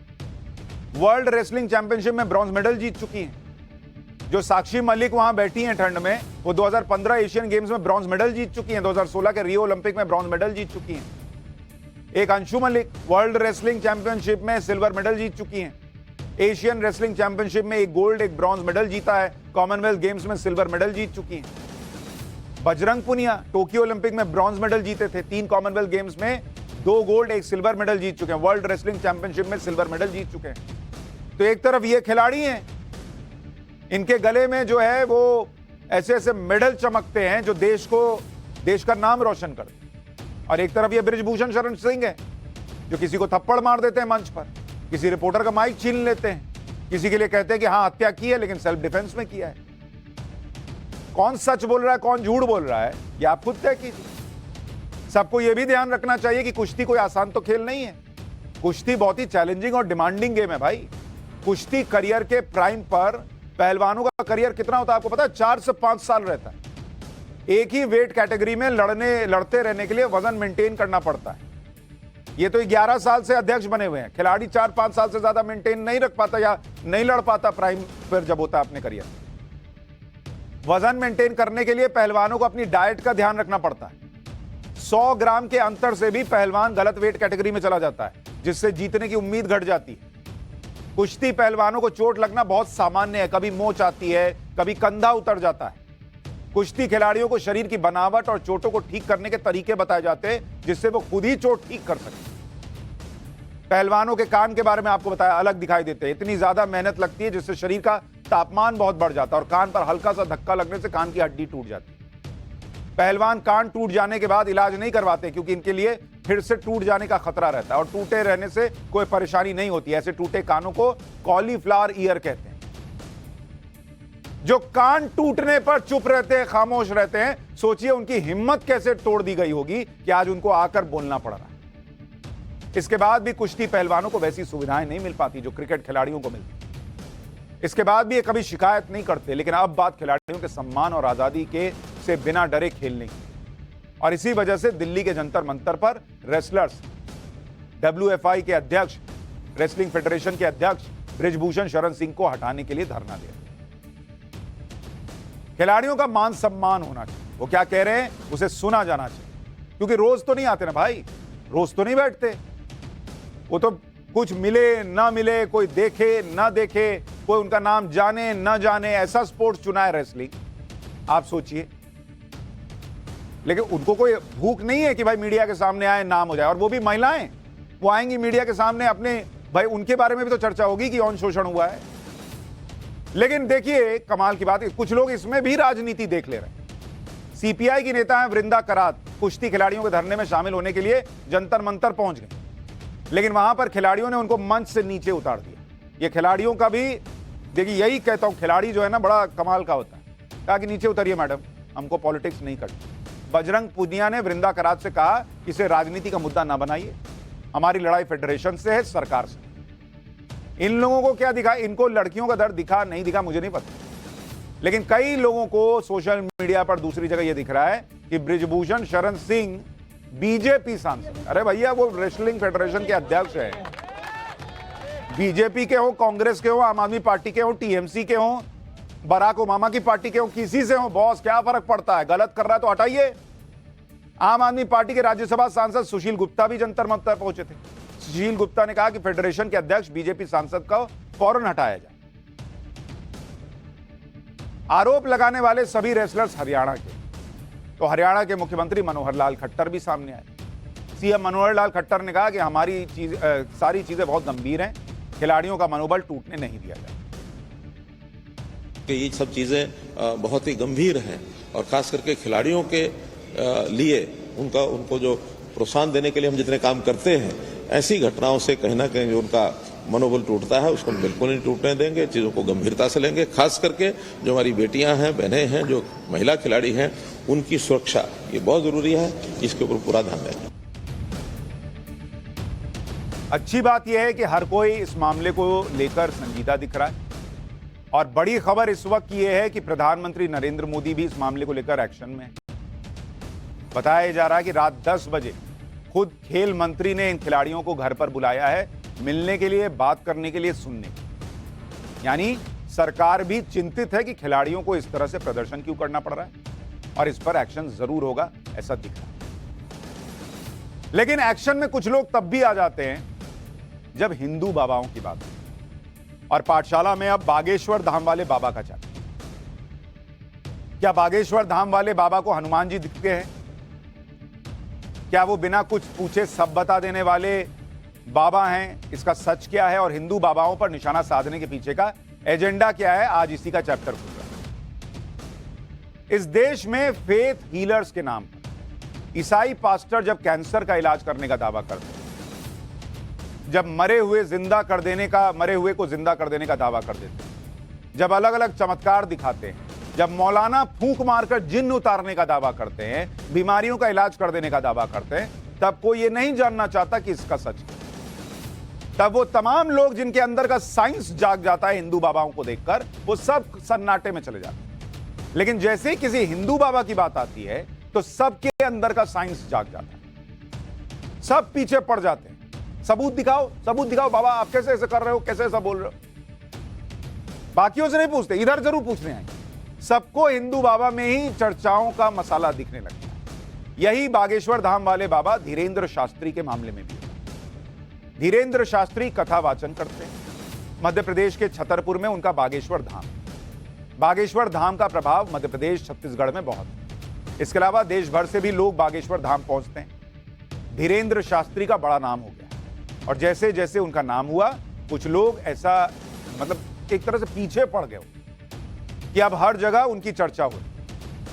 Speaker 1: वर्ल्ड रेसलिंग चैंपियनशिप में ब्रॉन्ज मेडल जीत चुकी हैं। जो साक्षी मलिक वहां बैठी हैं ठंड में, वो 2015 एशियन गेम्स में ब्रॉन्ज मेडल जीत चुकी हैं, 2016 के रियो ओलंपिक में ब्रॉन्ज मेडल जीत चुकी हैं। एक Anshu Malik world wrestling championship में सिल्वर मेडल जीत चुकी हैं, एशियन रेसलिंग चैंपियनशिप में 1 गोल्ड 1 ब्रॉन्ज मेडल जीता है, कॉमनवेल्थ गेम्स में सिल्वर मेडल जीत चुकी हैं। बजरंग पुनिया टोक्यो ओलंपिक में ब्रॉन्ज मेडल जीते थे, 3 कॉमनवेल्थ गेम्स में 2 गोल्ड 1 सिल्वर मेडल जीत चुके हैं, वर्ल्ड रेसलिंग चैंपियनशिप में सिल्वर मेडल जीत चुके हैं। तो एक तरफ ये खिलाड़ी हैं, इनके गले में जो है वो ऐसे ऐसे मेडल चमकते हैं जो देश का नाम रोशन करते हैं, और एक तरफ ये बृजभूषण शरण सिंह है जो किसी को थप्पड़ मार देते हैं मंच पर, किसी रिपोर्टर का माइक छीन लेते हैं, किसी के लिए कहते हैं कि हाँ हत्या की है लेकिन सेल्फ डिफेंस में किया है। कौन सच बोल रहा है, कौन झूठ बोल रहा है, ये आप खुद तय कीजिए। सबको यह भी ध्यान रखना चाहिए कि कुश्ती कोई आसान तो खेल नहीं है। कुश्ती बहुत ही चैलेंजिंग और डिमांडिंग गेम है भाई। कुश्ती करियर के प्राइम पर पहलवानों का करियर कितना होता है आपको पता है? 4 से 5 साल रहता है। एक ही वेट कैटेगरी में लड़ते रहने के लिए वजन मेंटेन करना पड़ता है। ये तो 11 साल से अध्यक्ष बने हुए हैं। खिलाड़ी 4-5 साल से ज्यादा मेंटेन नहीं रख पाता या नहीं लड़ पाता प्राइम पर जब होता है अपने करियर। वजन मेंटेन करने के लिए पहलवानों को अपनी डाइट का ध्यान रखना पड़ता है। 100 ग्राम के अंतर से भी पहलवान गलत वेट कैटेगरी में चला जाता है, जिससे जीतने की उम्मीद घट जाती है। कुश्ती पहलवानों को चोट लगना बहुत सामान्य है, कभी मोच आती है, कभी कंधा उतर जाता है। कुश्ती खिलाड़ियों को शरीर की बनावट और चोटों को ठीक करने के तरीके बताए जाते हैं, जिससे वो खुद ही चोट ठीक कर सके। पहलवानों के कान के बारे में आपको बताया, अलग दिखाई देते हैं। इतनी ज्यादा मेहनत लगती है जिससे शरीर का तापमान बहुत बढ़ जाता है और कान पर हल्का सा धक्का लगने से कान की हड्डी टूट जाती है। पहलवान कान टूट जाने के बाद इलाज नहीं करवाते, क्योंकि इनके लिए फिर से टूट जाने का खतरा रहता है, और टूटे रहने से कोई परेशानी नहीं होती। ऐसे टूटे कानों को कॉलीफ्लावर ईयर कहते हैं। जो कान टूटने पर चुप रहते हैं, खामोश रहते हैं, सोचिए उनकी हिम्मत कैसे तोड़ दी गई होगी कि आज उनको आकर बोलना पड़ रहा है। इसके बाद भी कुश्ती पहलवानों को वैसी सुविधाएं नहीं मिल पाती जो क्रिकेट खिलाड़ियों को मिलती। इसके बाद भी ये कभी शिकायत नहीं करते, लेकिन अब बात खिलाड़ियों के सम्मान और आजादी के से बिना डरे खेलने की। और इसी वजह से दिल्ली के जंतर मंतर पर रेसलर्स, WFI के अध्यक्ष, रेसलिंग फेडरेशन के अध्यक्ष बृजभूषण शरण सिंह को हटाने के लिए धरना दिया। खिलाड़ियों का मान सम्मान होना चाहिए। वो क्या कह रहे हैं उसे सुना जाना चाहिए, क्योंकि रोज तो नहीं आते ना भाई, रोज तो नहीं बैठते। वो तो कुछ मिले ना मिले, कोई देखे ना देखे, कोई उनका नाम जाने ना जाने, ऐसा स्पोर्ट्स चुना है रेसलिंग, आप सोचिए। लेकिन उनको कोई भूख नहीं है कि भाई मीडिया के सामने आए, नाम हो जाए। और वो भी महिलाएं, वो आएंगी मीडिया के सामने, अपने भाई उनके बारे में भी तो चर्चा होगी कि यौन शोषण हुआ है। लेकिन देखिए कमाल की बात है, कुछ लोग इसमें भी राजनीति देख ले रहे हैं। CPI की नेता है वृंदा करात, कुश्ती खिलाड़ियों के धरने में शामिल होने के लिए जंतर मंतर पहुंच गए, लेकिन वहां पर खिलाड़ियों ने उनको मंच से नीचे उतार दिया। ये खिलाड़ियों का भी, देखिए यही कहता हूं, खिलाड़ी जो है ना बड़ा कमाल का होता है। कहा कि नीचे उतरिए मैडम, हमको पॉलिटिक्स नहीं करनी। बजरंग पुनिया ने वृंदा करात से कहा कि इसे राजनीति का मुद्दा ना बनाइए, हमारी लड़ाई फेडरेशन से है, सरकार से। इन लोगों को क्या दिखा, इनको लड़कियों का दर्द दिखा नहीं दिखा मुझे नहीं पता, लेकिन कई लोगों को सोशल मीडिया पर दूसरी जगह यह दिख रहा है कि बृजभूषण शरण सिंह बीजेपी सांसद, अरे भैया वो रेसलिंग फेडरेशन के अध्यक्ष है। बीजेपी के हो, कांग्रेस के हो, आम आदमी पार्टी के हो, TMC के हो, बराक ओबामा की पार्टी के हो, किसी से हो बॉस, क्या फर्क पड़ता है? गलत कर रहा है तो हटाइए। आम आदमी पार्टी के राज्यसभा सांसद सुशील गुप्ता भी जंतर मंतर पहुंचे थे। सुशील गुप्ता ने कहा कि फेडरेशन के अध्यक्ष बीजेपी सांसद को फौरन हटाया जाए। आरोप लगाने वाले सभी रेसलर्स हरियाणा के, तो हरियाणा के मुख्यमंत्री मनोहर लाल खट्टर भी सामने आए। CM मनोहर लाल खट्टर ने कहा कि हमारी सारी चीजें बहुत गंभीर हैं, खिलाड़ियों का मनोबल टूटने नहीं दिया जाए।
Speaker 7: कि ये सब चीज़ें बहुत ही गंभीर हैं और खास करके खिलाड़ियों के लिए उनको जो प्रोत्साहन देने के लिए हम जितने काम करते हैं, ऐसी घटनाओं से कहीं ना कहीं जो उनका मनोबल टूटता है उसको हम बिल्कुल नहीं टूटने देंगे, चीज़ों को गंभीरता से लेंगे। खास करके जो हमारी बेटियां हैं, बहनें हैं, जो महिला खिलाड़ी हैं, उनकी सुरक्षा ये बहुत जरूरी है, इसके ऊपर पूरा ध्यान देंगे।
Speaker 1: अच्छी बात यह है कि हर कोई इस मामले को लेकर संजीदा दिख रहा है, और बड़ी खबर इस वक्त यह है कि प्रधानमंत्री नरेंद्र मोदी भी इस मामले को लेकर एक्शन में है। बताया जा रहा है कि रात 10 बजे खुद खेल मंत्री ने इन खिलाड़ियों को घर पर बुलाया है, मिलने के लिए, बात करने के लिए, सुनने के लिए। यानी सरकार भी चिंतित है कि खिलाड़ियों को इस तरह से प्रदर्शन क्यों करना पड़ रहा है, और इस पर एक्शन जरूर होगा ऐसा दिख रहा है। लेकिन एक्शन में कुछ लोग तब भी आ जाते हैं जब हिंदू बाबाओं की बात है, और पाठशाला में अब बागेश्वर धाम वाले बाबा का चर्चा। क्या बागेश्वर धाम वाले बाबा को हनुमान जी दिखते हैं? क्या वो बिना कुछ पूछे सब बता देने वाले बाबा हैं? इसका सच क्या है, और हिंदू बाबाओं पर निशाना साधने के पीछे का एजेंडा क्या है? आज इसी का चैप्टर खुल रहा है। इस देश में फेथ हीलर्स के नाम पर ईसाई पास्टर जब कैंसर का इलाज करने का दावा करते हैं, जब मरे हुए को जिंदा कर देने का दावा कर देते हैं, जब अलग अलग चमत्कार दिखाते हैं, जब मौलाना फूंक मारकर जिन्न उतारने का दावा करते हैं, बीमारियों का इलाज कर देने का दावा करते हैं, तब कोई ये नहीं जानना चाहता कि इसका सच है। तब वो तमाम लोग जिनके अंदर का साइंस जाग जाता है हिंदू बाबाओं को देखकर, वो सब सन्नाटे में चले जाते हैं। लेकिन जैसे ही किसी हिंदू बाबा की बात आती है तो सबके अंदर का साइंस जाग जाता है, सब पीछे पड़ जाते हैं। सबूत दिखाओ, सबूत दिखाओ बाबा, आप कैसे ऐसे कर रहे हो, कैसे ऐसा बोल रहे हो। बाकियों से नहीं पूछते, इधर जरूर पूछने आए। सबको हिंदू बाबा में ही चर्चाओं का मसाला दिखने लगता है। यही बागेश्वर धाम वाले बाबा धीरेन्द्र शास्त्री के मामले में भी है। धीरेन्द्र शास्त्री कथा वाचन करते हैं। मध्य प्रदेश के छतरपुर में उनका बागेश्वर धाम का प्रभाव मध्य प्रदेश, छत्तीसगढ़ में बहुत है। इसके अलावा देश भर से भी लोग बागेश्वर धाम पहुंचते हैं। धीरेन्द्र शास्त्री का बड़ा नाम हो गया, और जैसे जैसे उनका नाम हुआ, कुछ लोग ऐसा मतलब एक तरह से पीछे पड़ गए कि अब हर जगह उनकी चर्चा हो,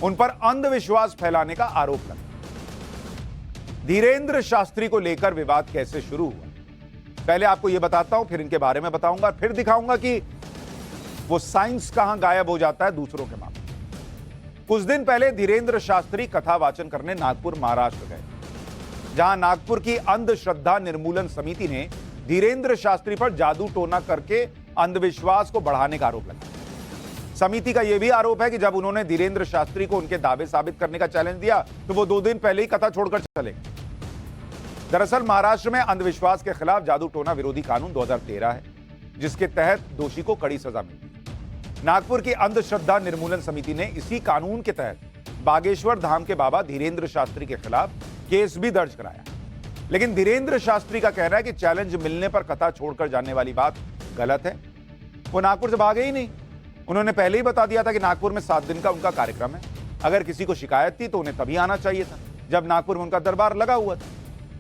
Speaker 1: उन पर अंधविश्वास फैलाने का आरोप लगा। धीरेन्द्र शास्त्री को लेकर विवाद कैसे शुरू हुआ, पहले आपको यह बताता हूं, फिर इनके बारे में बताऊंगा, फिर दिखाऊंगा कि वो साइंस कहां गायब हो जाता है दूसरों के मामले। कुछ दिन पहले धीरेन्द्र शास्त्री कथा वाचन करने नागपुर, महाराष्ट्र गए, जहां नागपुर की अंधश्रद्धा निर्मूलन समिति ने धीरेन्द्र शास्त्री पर जादू टोना करके अंधविश्वास को बढ़ाने का आरोप लगाया। समिति का यह भी आरोप है कि जब उन्होंने धीरेन्द्र शास्त्री को उनके दावे साबित करने का चैलेंज दिया तो वो 2 दिन पहले ही कथा छोड़कर चले गए। दरअसल महाराष्ट्र में अंधविश्वास के खिलाफ जादू टोना विरोधी कानून 2013 है, जिसके तहत दोषी को कड़ी सजा मिलती है। नागपुर की अंधश्रद्धा निर्मूलन समिति ने इसी कानून के तहत बागेश्वर धाम के बाबा धीरेन्द्र शास्त्री के खिलाफ केस भी दर्ज कराया। लेकिन धीरेन्द्र शास्त्री का कहना है कि चैलेंज मिलने पर कथा छोड़कर जाने वाली बात गलत है। वो नागपुर से भागे ही नहीं। उन्होंने पहले ही बता दिया था कि नागपुर में 7 दिन का उनका कार्यक्रम है। अगर किसी को शिकायत थी तो उन्हें तभी आना चाहिए था जब नागपुर में उनका दरबार लगा हुआ था।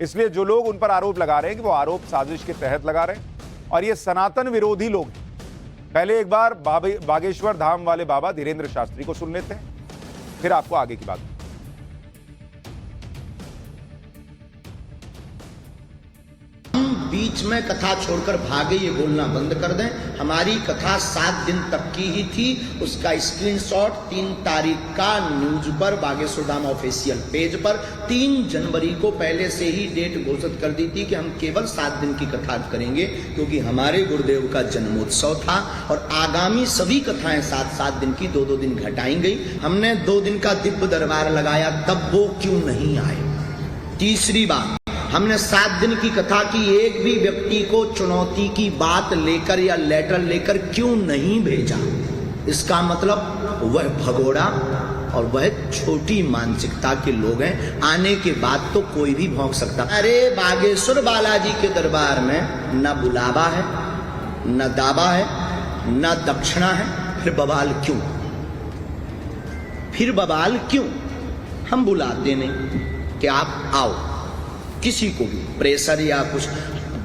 Speaker 1: इसलिए जो लोग उन पर आरोप लगा रहे हैं कि वो आरोप साजिश के तहत लगा रहे हैं और ये सनातन विरोधी लोग हैं। पहले एक बार बागेश्वर धाम वाले बाबा धीरेन्द्र शास्त्री को सुन लेते हैं, फिर आपको आगे की बात।
Speaker 8: बीच में कथा छोड़कर भागे ये बोलना बंद कर दें। हमारी कथा 7 दिन तक की ही थी। उसका स्क्रीनशॉट 3 तारीख का न्यूज पर बागेश्वर धाम ऑफिशियल पेज पर 3 जनवरी को पहले से ही डेट घोषित कर दी थी कि हम केवल 7 दिन की कथा करेंगे, क्योंकि हमारे गुरुदेव का जन्मोत्सव था और आगामी सभी कथाएं 7-7 दिन की 2-2 दिन घटाई गई। हमने 2 दिन का दिव्य दरबार लगाया, तब वो क्यों नहीं आए। तीसरी बात, हमने 7 दिन की कथा की, एक भी व्यक्ति को चुनौती की बात लेकर या लेटर लेकर क्यों नहीं भेजा। इसका मतलब वह भगोड़ा और वह छोटी मानसिकता के लोग हैं। आने के बाद तो कोई भी भौंक सकता। अरे बागेश्वर बालाजी के दरबार में न बुलावा है, न दावा है, न दक्षिणा है, फिर बवाल क्यों? फिर बवाल क्यों? हम बुलाते नहीं कि आप आओ। किसी को भी प्रेशर या कुछ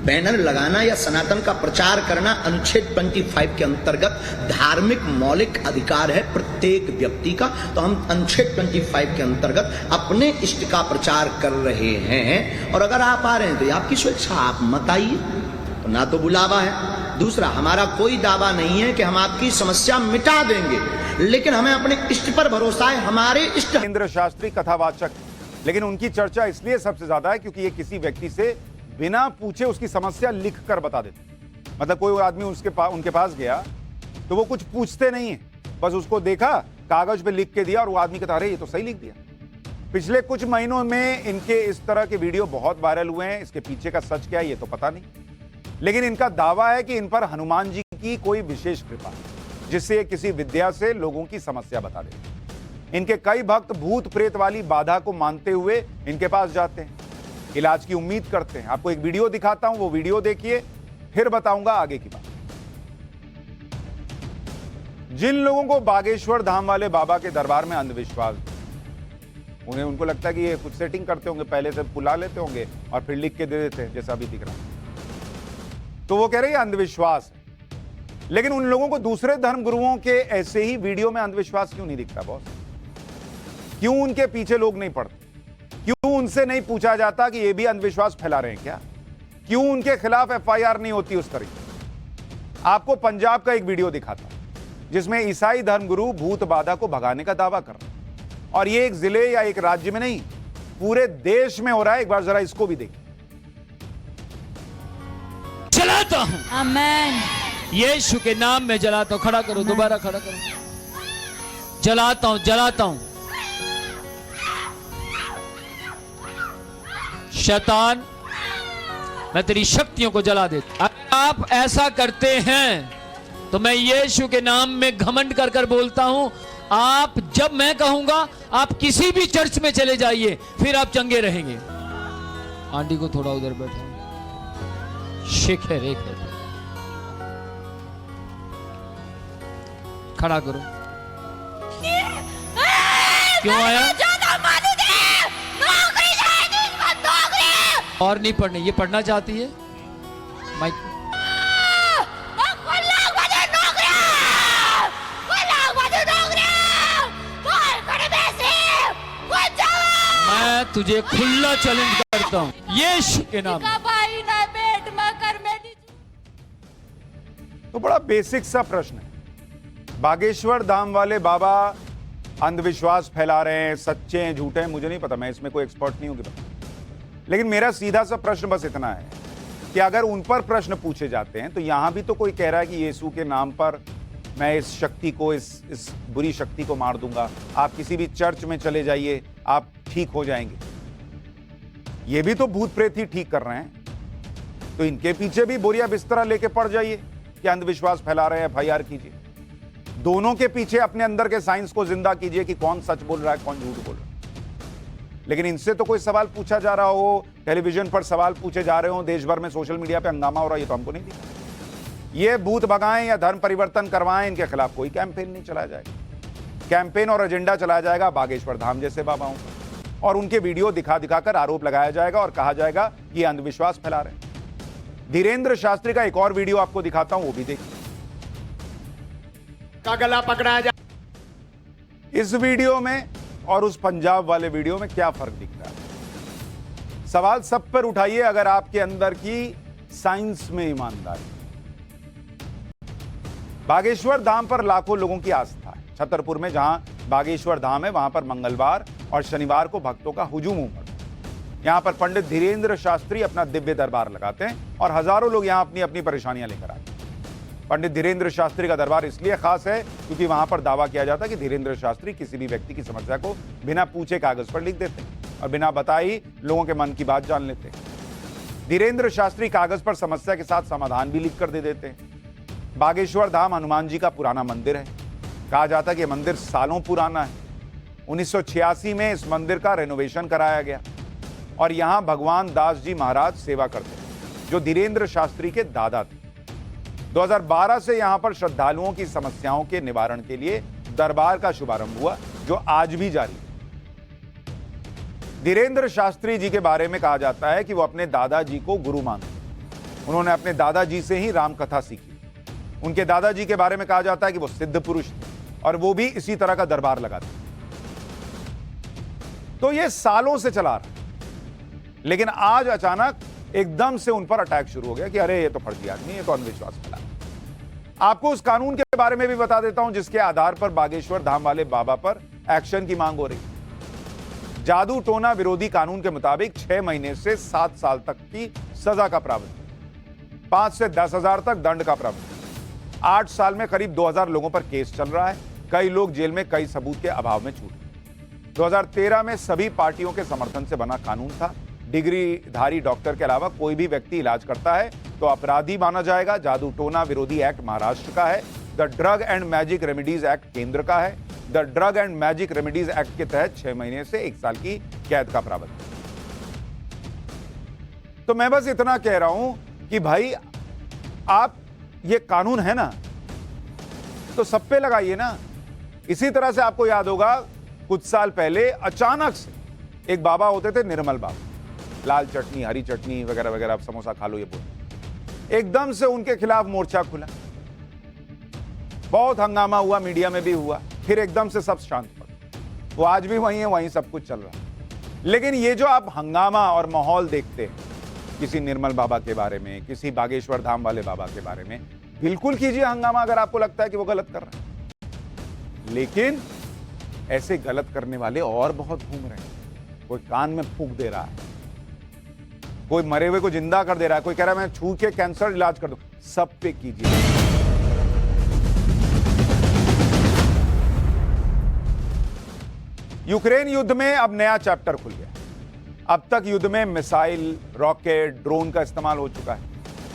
Speaker 8: बैनर लगाना या सनातन का प्रचार करना अनुच्छेद 25 के अंतर्गत धार्मिक मौलिक अधिकार है प्रत्येक व्यक्ति का। तो हम अनुच्छेद 25 के अंतर्गत अपने इष्ट का प्रचार कर रहे हैं और अगर आप आ रहे हैं तो ये आपकी स्वेच्छा, आप मत आइए। तो ना तो बुलावा है। दूसरा, हमारा कोई दावा नहीं है कि हम आपकी समस्या मिटा देंगे, लेकिन हमें अपने इष्ट पर भरोसा है। हमारे इष्ट
Speaker 1: धीरेन्द्र शास्त्री कथावाचक, लेकिन उनकी चर्चा इसलिए सबसे ज्यादा है क्योंकि ये किसी व्यक्ति से बिना पूछे उसकी समस्या लिख कर बता देते। मतलब कोई आदमी उनके पास गया तो वो कुछ पूछते नहीं है, बस उसको देखा, कागज पे लिख के दिया और वो आदमी कहता अरे ये तो सही लिख दिया। पिछले कुछ महीनों में इनके इस तरह के वीडियो बहुत वायरल हुए हैं। इसके पीछे का सच क्या है ये तो पता नहीं, लेकिन इनका दावा है कि इन पर हनुमान जी की कोई विशेष कृपा है जिससे किसी विद्या से लोगों की समस्या बता देते। इनके कई भक्त भूत प्रेत वाली बाधा को मानते हुए इनके पास जाते हैं, इलाज की उम्मीद करते हैं। आपको एक वीडियो दिखाता हूं, वो वीडियो देखिए, फिर बताऊंगा आगे की बात। जिन लोगों को बागेश्वर धाम वाले बाबा के दरबार में अंधविश्वास, उनको लगता है कि ये कुछ सेटिंग करते होंगे, पहले से बुला लेते होंगे और फिर लिख के दे देते हैं जैसा अभी दिख रहा है, तो वो कह रहे हैं अंधविश्वास है। लेकिन उन लोगों को दूसरे धर्म गुरुओं के ऐसे ही वीडियो में अंधविश्वास क्यों नहीं दिखता बॉस? क्यों उनके पीछे लोग नहीं पड़ते? क्यों उनसे नहीं पूछा जाता कि ये भी अंधविश्वास फैला रहे हैं क्या? क्यों उनके खिलाफ एफआईआर नहीं होती उस तरीके? आपको पंजाब का एक वीडियो दिखाता हूं जिसमें ईसाई धर्मगुरु भूत बाधा को भगाने का दावा कर रहे हैं और ये एक जिले या एक राज्य में नहीं, पूरे देश में हो रहा है। एक बार जरा इसको भी देखिए।
Speaker 9: जलाता हूं,
Speaker 10: आमेन।
Speaker 9: यीशु के नाम में जलाता हूं। खड़ा करो, दोबारा खड़ा करो। जलाता हूं, जलाता हूं। शैतान, मैं तेरी शक्तियों को जला देता। आप ऐसा करते हैं तो मैं यीशु के नाम में घमंड कर कर बोलता हूं, आप जब मैं कहूंगा आप किसी भी चर्च में चले जाइए, फिर आप चंगे रहेंगे। आंटी को थोड़ा उधर बैठा, शेख है रेख है, खड़ा करो। क्यों आया? और नहीं पढ़नी, ये पढ़ना चाहती है माइक। मैं तुझे खुला चैलेंज करता हूँ यीशु के नाम।
Speaker 1: तो बड़ा बेसिक सा प्रश्न है। बागेश्वर धाम वाले बाबा अंधविश्वास फैला रहे हैं, सच्चे हैं झूठे हैं मुझे नहीं पता, मैं इसमें कोई एक्सपर्ट नहीं हूं कि पता। लेकिन मेरा सीधा सा प्रश्न बस इतना है कि अगर उन पर प्रश्न पूछे जाते हैं तो यहां भी तो कोई कह रहा है कि यीशु के नाम पर मैं इस शक्ति को, इस बुरी शक्ति को मार दूंगा, आप किसी भी चर्च में चले जाइए, आप ठीक हो जाएंगे। ये भी तो भूत प्रेत ही ठीक कर रहे हैं, तो इनके पीछे भी बोरिया बिस्तरा लेके पड़ जाइए कि अंधविश्वास फैला रहे हैं, एफआईआर कीजिए। दोनों के पीछे अपने अंदर के साइंस को जिंदा कीजिए कि कौन सच बोल रहा है, कौन झूठ बोल रहा है। लेकिन इनसे तो कोई सवाल पूछा जा रहा हो, टेलीविजन पर सवाल पूछे जा रहे हो, देश भर में सोशल मीडिया पे हंगामा हो रहा है, ये तो हमको नहीं दिखा। ये भूत भगाएं या धर्म परिवर्तन करवाएं, इनके खिलाफ कोई कैंपेन नहीं चलाया जाएगा। कैंपेन और एजेंडा चलाया जाएगा बागेश्वर धाम जैसे बाबाओं का, और उनके वीडियो दिखा दिखाकर आरोप लगाया जाएगा और कहा जाएगा ये अंधविश्वास फैला रहे हैं। धीरेन्द्र शास्त्री का एक और वीडियो आपको दिखाता हूं, वो भी देखिए।
Speaker 10: का गला पकड़ा जा।
Speaker 1: इस वीडियो में और उस पंजाब वाले वीडियो में क्या फर्क दिख रहा है? सवाल सब पर उठाइए अगर आपके अंदर की साइंस में ईमानदारी। बागेश्वर धाम पर लाखों लोगों की आस्था है। छतरपुर में जहां बागेश्वर धाम है, वहां पर मंगलवार और शनिवार को भक्तों का हुजूम उमड़ता है। यहां पर पंडित धीरेन्द्र शास्त्री अपना दिव्य दरबार लगाते हैं और हजारों लोग यहां अपनी अपनी परेशानियां लेकर आते हैं। पंडित धीरेन्द्र शास्त्री का दरबार इसलिए खास है क्योंकि वहां पर दावा किया जाता है कि धीरेन्द्र शास्त्री किसी भी व्यक्ति की समस्या को बिना पूछे कागज पर लिख देते हैं और बिना बताए ही लोगों के मन की बात जान लेते हैं। धीरेन्द्र शास्त्री कागज पर समस्या के साथ समाधान भी लिख कर दे देते हैं। बागेश्वर धाम हनुमान जी का पुराना मंदिर है। कहा जाता है कि मंदिर सालों पुराना है। 1986 में इस मंदिर का रेनोवेशन कराया गया और यहां भगवान दास जी महाराज सेवा करते हैं, जो धीरेन्द्र शास्त्री के दादा थे। 2012 से यहां पर श्रद्धालुओं की समस्याओं के निवारण के लिए दरबार का शुभारंभ हुआ, जो आज भी जारी है। धीरेन्द्र शास्त्री जी के बारे में कहा जाता है कि वो अपने दादाजी को गुरु मानते। उन्होंने अपने दादाजी से ही रामकथा सीखी। उनके दादाजी के बारे में कहा जाता है कि वो सिद्ध पुरुष थे और वो भी इसी तरह का दरबार लगाते। तो ये सालों से चला रहा है, लेकिन आज अचानक एकदम से उन पर अटैक शुरू हो गया कि अरे ये तो फर्जी आदमी, ये तो अंधविश्वास फैला। आपको उस कानून के बारे में भी बता देता हूं जिसके आधार पर बागेश्वर धाम वाले बाबा पर एक्शन की मांग हो रही है। जादू टोना विरोधी कानून के मुताबिक 6 महीने से 7 साल तक की सजा का प्रावधान, 5 से 10,000 तक दंड का प्रावधान। 8 साल में करीब 2000 लोगों पर केस चल रहा है। कई लोग जेल में कई सबूत के अभाव में छूटे। 2013 में सभी पार्टियों के समर्थन से बना कानून था। डिग्रीधारी डॉक्टर के अलावा कोई भी व्यक्ति इलाज करता है तो अपराधी माना जाएगा। जादू टोना विरोधी एक्ट महाराष्ट्र का है। The drug and magic remedies act केंद्र का है। The drug and magic remedies act के तहत 6 महीने से 1 साल की कैद का प्रावधान। तो मैं बस इतना कह रहा हूं कि भाई आप ये कानून है ना, तो सब पे लगाइए ना। इसी तरह से आपको याद होगा कुछ साल पहले अचानक से एक बाबा होते थे, निर्मल बाबा, लाल चटनी हरी चटनी वगैरह वगैरह, आप समोसा खा लो ये बोल, एकदम से उनके खिलाफ मोर्चा खुला। बहुत हंगामा हुआ, मीडिया में भी हुआ, फिर एकदम से सब शांत पड़ा। वो आज भी वहीं है, वहीं सब कुछ चल रहा है। लेकिन ये जो आप हंगामा और माहौल देखते हैं किसी निर्मल बाबा के बारे में, किसी बागेश्वर धाम वाले बाबा के बारे में, बिल्कुल कीजिए हंगामा अगर आपको लगता है कि वो गलत कर रहे हैं। लेकिन ऐसे गलत करने वाले और बहुत घूम रहे हैं। कोई कान में फूंक दे रहा है, कोई मरे हुए को जिंदा कर दे रहा है, कोई कह रहा है मैं छू के कैंसर इलाज कर दूं। सब पे कीजिए। यूक्रेन युद्ध में अब नया चैप्टर खुल गया। अब तक युद्ध में मिसाइल, रॉकेट, ड्रोन का इस्तेमाल हो चुका है।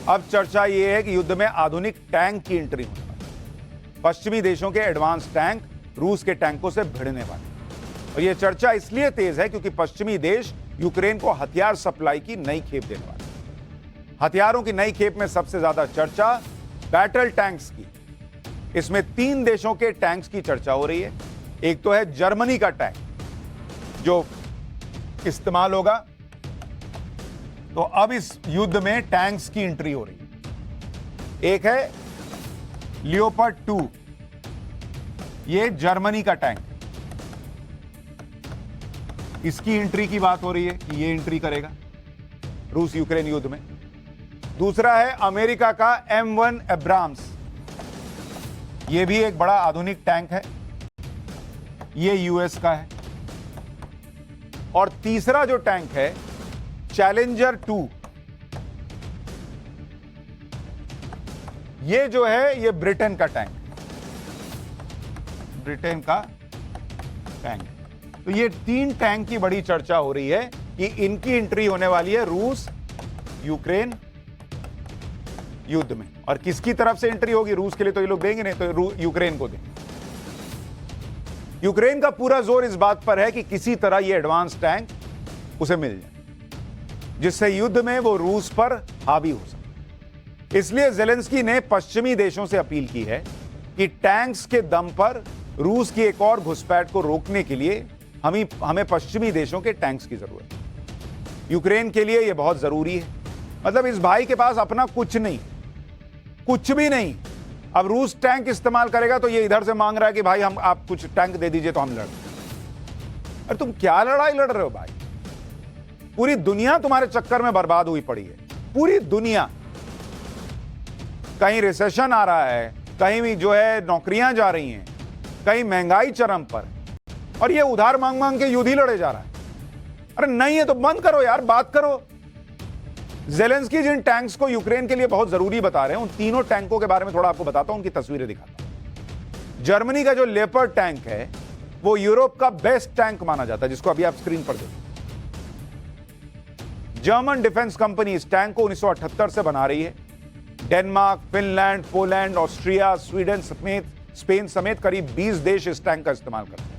Speaker 1: अब चर्चा यह है कि युद्ध में आधुनिक टैंक की एंट्री होने वाली है। पश्चिमी देशों के एडवांस टैंक रूस के टैंकों से भिड़ने वाले। और यह चर्चा इसलिए तेज है क्योंकि पश्चिमी देश यूक्रेन को हथियार सप्लाई की नई खेप देने वाले हैं। हथियारों की नई खेप में सबसे ज्यादा चर्चा बैटल टैंक्स की। इसमें 3 देशों के टैंक्स की चर्चा हो रही है। एक तो है जर्मनी का टैंक जो इस्तेमाल होगा। तो अब इस युद्ध में टैंक्स की एंट्री हो रही है। एक है लियोपार्ड 2, ये जर्मनी का टैंक, इसकी एंट्री की बात हो रही है कि ये एंट्री करेगा रूस यूक्रेन युद्ध में। दूसरा है अमेरिका का M1 एब्राम्स, ये भी एक बड़ा आधुनिक टैंक है, ये यूएस का है। और तीसरा जो टैंक है चैलेंजर 2, ये जो है ये ब्रिटेन का टैंक। ब्रिटेन का टैंक। तो ये 3 टैंक की बड़ी चर्चा हो रही है कि इनकी एंट्री होने वाली है रूस यूक्रेन युद्ध में। और किसकी तरफ से एंट्री होगी? रूस के लिए तो ये लोग देंगे नहीं, तो यूक्रेन को देंगे। यूक्रेन का पूरा जोर इस बात पर है कि किसी तरह ये एडवांस टैंक उसे मिल जाए, जिससे युद्ध में वो रूस पर हावी हो सके। इसलिए जेलेंस्की ने पश्चिमी देशों से अपील की है कि टैंक्स के दम पर रूस की एक और घुसपैठ को रोकने के लिए हमें पश्चिमी देशों के टैंक्स की जरूरत है। यूक्रेन के लिए यह बहुत जरूरी है। मतलब इस भाई के पास अपना कुछ नहीं, कुछ भी नहीं। अब रूस टैंक इस्तेमाल करेगा तो ये इधर से मांग रहा है कि भाई हम आप कुछ टैंक दे दीजिए तो हम लड़। अरे तुम क्या लड़ाई लड़ रहे हो भाई? पूरी दुनिया तुम्हारे चक्कर में बर्बाद हुई पड़ी है, पूरी दुनिया। कहीं रिसेशन आ रहा है, कहीं भी जो है नौकरियां जा रही हैं, कहीं महंगाई चरम पर, और ये उधार मांग मांग के युद्ध ही लड़े जा रहा है। अरे नहीं है तो बंद करो यार, बात करो। जेलेंस्की जिन टैंक्स को यूक्रेन के लिए बहुत जरूरी बता रहे हैं, उन तीनों टैंकों के बारे में थोड़ा आपको बताता हूं, उनकी तस्वीरें दिखाता हूं। जर्मनी का जो लेपर्ड टैंक है वो यूरोप का बेस्ट टैंक माना जाता है, जिसको अभी आप स्क्रीन पर देखिए। जर्मन डिफेंस कंपनी इस टैंक को 1978 से बना रही है। Denmark, Finland, Poland, Austria, Sweden समेत स्पेन समेत करीब 20 देश इस टैंक का इस्तेमाल करते हैं।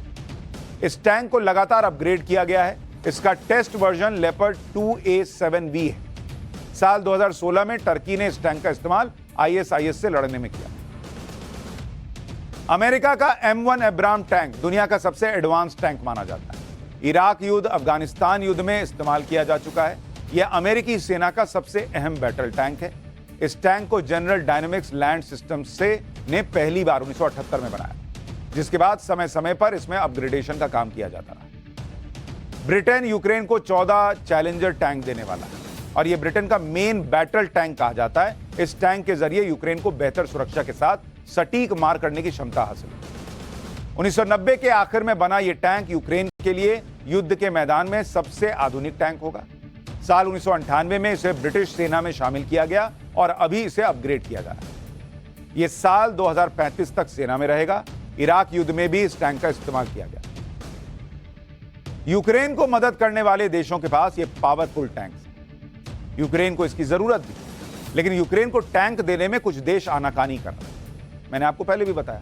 Speaker 1: इस टैंक को लगातार अपग्रेड किया गया है। इसका टेस्ट वर्जन लेपर्ड 2A7V है। साल 2016 में टर्की ने इस टैंक का इस्तेमाल ISIS से लड़ने में किया। अमेरिका का M1 एब्राम टैंक दुनिया का सबसे एडवांस टैंक माना जाता है। इराक युद्ध, अफगानिस्तान युद्ध में इस्तेमाल किया जा चुका है। यह अमेरिकी सेना का सबसे अहम बैटल टैंक है। इस टैंक को जनरल डायनेमिक्स लैंड सिस्टम से ने पहली बार 1978 में बनाया, जिसके बाद समय समय पर इसमें अपग्रेडेशन का काम किया जाता रहा। ब्रिटेन यूक्रेन को 14 चैलेंजर टैंक देने वाला है और यह ब्रिटेन का मेन बैटल टैंक कहा जाता है। इस टैंक के जरिए यूक्रेन को बेहतर सुरक्षा के साथ सटीक मार करने की क्षमता हासिल है। 1990 के आखिर में बना यह टैंक यूक्रेन के लिए युद्ध के मैदान में सबसे आधुनिक टैंक होगा। साल 1998 में इसे ब्रिटिश सेना में शामिल किया गया और अभी इसे अपग्रेड किया जा रहा है। यह साल 2035 तक सेना में रहेगा। इराक युद्ध में भी इस टैंक का इस्तेमाल किया गया। यूक्रेन को मदद करने वाले देशों के पास ये पावरफुल टैंक्स, यूक्रेन को इसकी जरूरत भी, लेकिन यूक्रेन को टैंक देने में कुछ देश आनाकानी कर रहे हैं। मैंने आपको पहले भी बताया,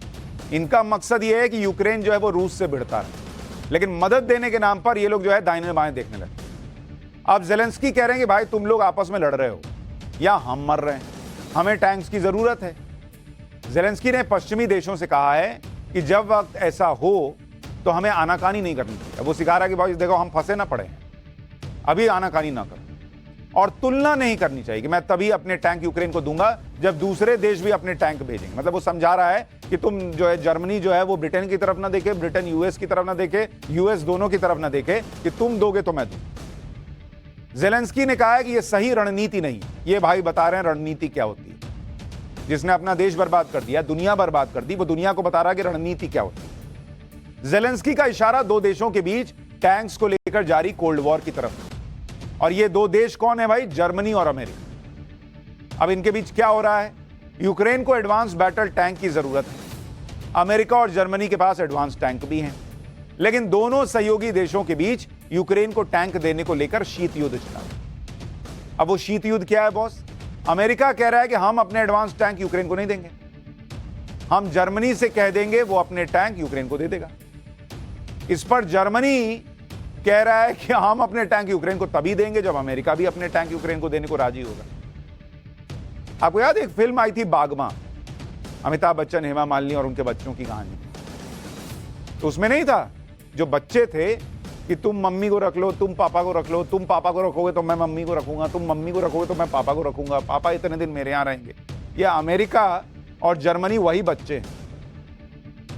Speaker 1: इनका मकसद यह है कि यूक्रेन जो है वो रूस से भिड़ता रहे, लेकिन मदद देने के नाम पर ये लोग जो है दाहिने बाएं देखने लगे। अब जेलेंस्की कह रहे हैं कि भाई तुम लोग आपस में लड़ रहे हो या हम मर रहे हैं, हमें टैंक्स की जरूरत है। जेलेंस्की ने पश्चिमी देशों से कहा है कि जब वक्त ऐसा हो तो हमें आनाकानी नहीं करनी चाहिए। वो सिखा रहा है कि भाई देखो हम फंसे ना पड़े हैं, अभी आनाकानी ना करो, और तुलना नहीं करनी चाहिए कि मैं तभी अपने टैंक यूक्रेन को दूंगा जब दूसरे देश भी अपने टैंक भेजेंगे। मतलब वो समझा रहा है कि तुम जो है जर्मनी जो है वो ब्रिटेन की तरफ ना देखे, ब्रिटेन यूएस की तरफ ना देखे, यूएस दोनों की तरफ ना देखे कि तुम दोगे तो मैं दूं। जेलेंस्की ने कहा है कि यह सही रणनीति नहीं। ये भाई बता रहे हैं रणनीति क्या होती है। जिसने अपना देश बर्बाद कर दिया, दुनिया बर्बाद कर दी, वो दुनिया को बता रहा है कि रणनीति क्या होती है। जेलेंस्की का इशारा दो देशों के बीच टैंक्स को लेकर जारी कोल्ड वॉर की तरफ, और ये दो देश कौन है भाई? जर्मनी और अमेरिका। अब इनके बीच क्या हो रहा है? यूक्रेन को एडवांस बैटल टैंक की जरूरत है। अमेरिका और जर्मनी के पास एडवांस टैंक भी हैं, लेकिन दोनों सहयोगी देशों के बीच यूक्रेन को टैंक देने को लेकर शीत युद्ध चला। अब वो शीत युद्ध क्या है बॉस? अमेरिका कह रहा है कि हम अपने एडवांस टैंक यूक्रेन को नहीं देंगे, हम जर्मनी से कह देंगे वो अपने टैंक यूक्रेन को दे देगा। इस पर जर्मनी कह रहा है कि हम अपने टैंक यूक्रेन को तभी देंगे जब अमेरिका भी अपने टैंक यूक्रेन को देने को राजी होगा। आपको याद है एक फिल्म आई थी बागमा, अमिताभ बच्चन, हेमा मालिनी और उनके बच्चों की कहानी। तो उसमें नहीं था जो बच्चे थे कि तुम मम्मी को रख लो, तुम पापा को रख लो, तुम पापा को रखोगे तो मैं मम्मी को रखूंगा, तुम मम्मी को रखोगे तो मैं पापा को रखूंगा, पापा इतने दिन मेरे यहां रहेंगे। यह अमेरिका और जर्मनी वही बच्चे हैं।